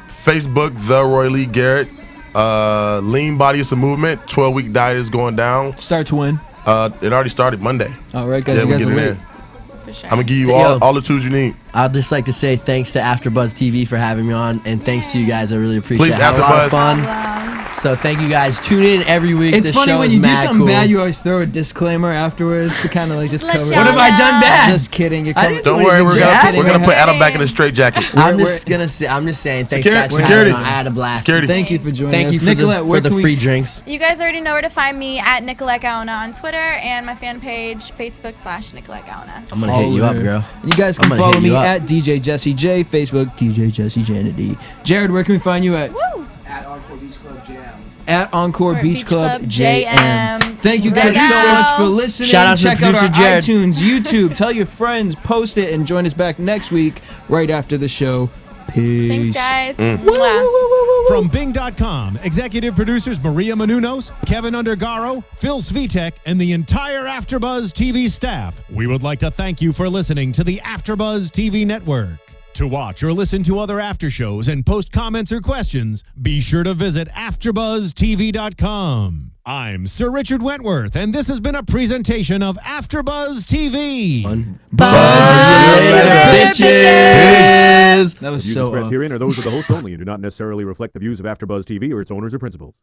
Facebook, The Roy Lee Garrett. Lean Body is a movement. 12-week diet is going down. Start to win. It already started Monday. All right, guys. Yeah, You we guys get are in late. there. For sure. I'm gonna give you Yo. all the tools you need. I'd just like to say thanks to AfterBuzz TV for having me on, and thanks to you guys. I really appreciate Please, it. Had a lot of AfterBuzz. fun. So thank you guys. Tune in every week. It's The funny show when is you do mad something cool. bad, you always throw a disclaimer afterwards to kind of like just Let cover. y'all What have I done bad? Just kidding. You're I coming. didn't Don't do worry, anything we're gonna bad. put Adam back in a straight jacket. I'm We're- just gonna say. I'm just saying. Thanks, Security- guys. For security. having me on. I had a blast. Security. Thank you for joining Thank us. you for Nicolette, the where can we- free drinks. You guys already know where to find me at Nicolette Gaona on Twitter and my fan page, Facebook/Nicolette Gaona. I'm gonna hit you up, girl. And you guys I'm can gonna follow hit me you up. at DJ Jesse J, Facebook DJ Jesse Janedy. Jared, where can we find you at? Woo! At Encore Or Beach Club JM. JM. Thank you guys Right so now. much for listening. Shout out to Check out producer our Jared. iTunes, YouTube. Tell your friends, post it, and join us back next week right after the show. Peace. Thanks, guys. Mwah. From Bing.com, executive producers Maria Menounos, Kevin Undergaro, Phil Svitek, and the entire AfterBuzz TV staff, we would like to thank you for listening to the AfterBuzz TV network. To watch or listen to other after shows and post comments or questions, be sure to visit AfterBuzzTV.com. I'm Sir Richard Wentworth, and this has been a presentation of AfterBuzz TV. Bitches. That was Views so expressed off. herein are those of the host only and do not necessarily reflect the views of AfterBuzz TV or its owners or principals.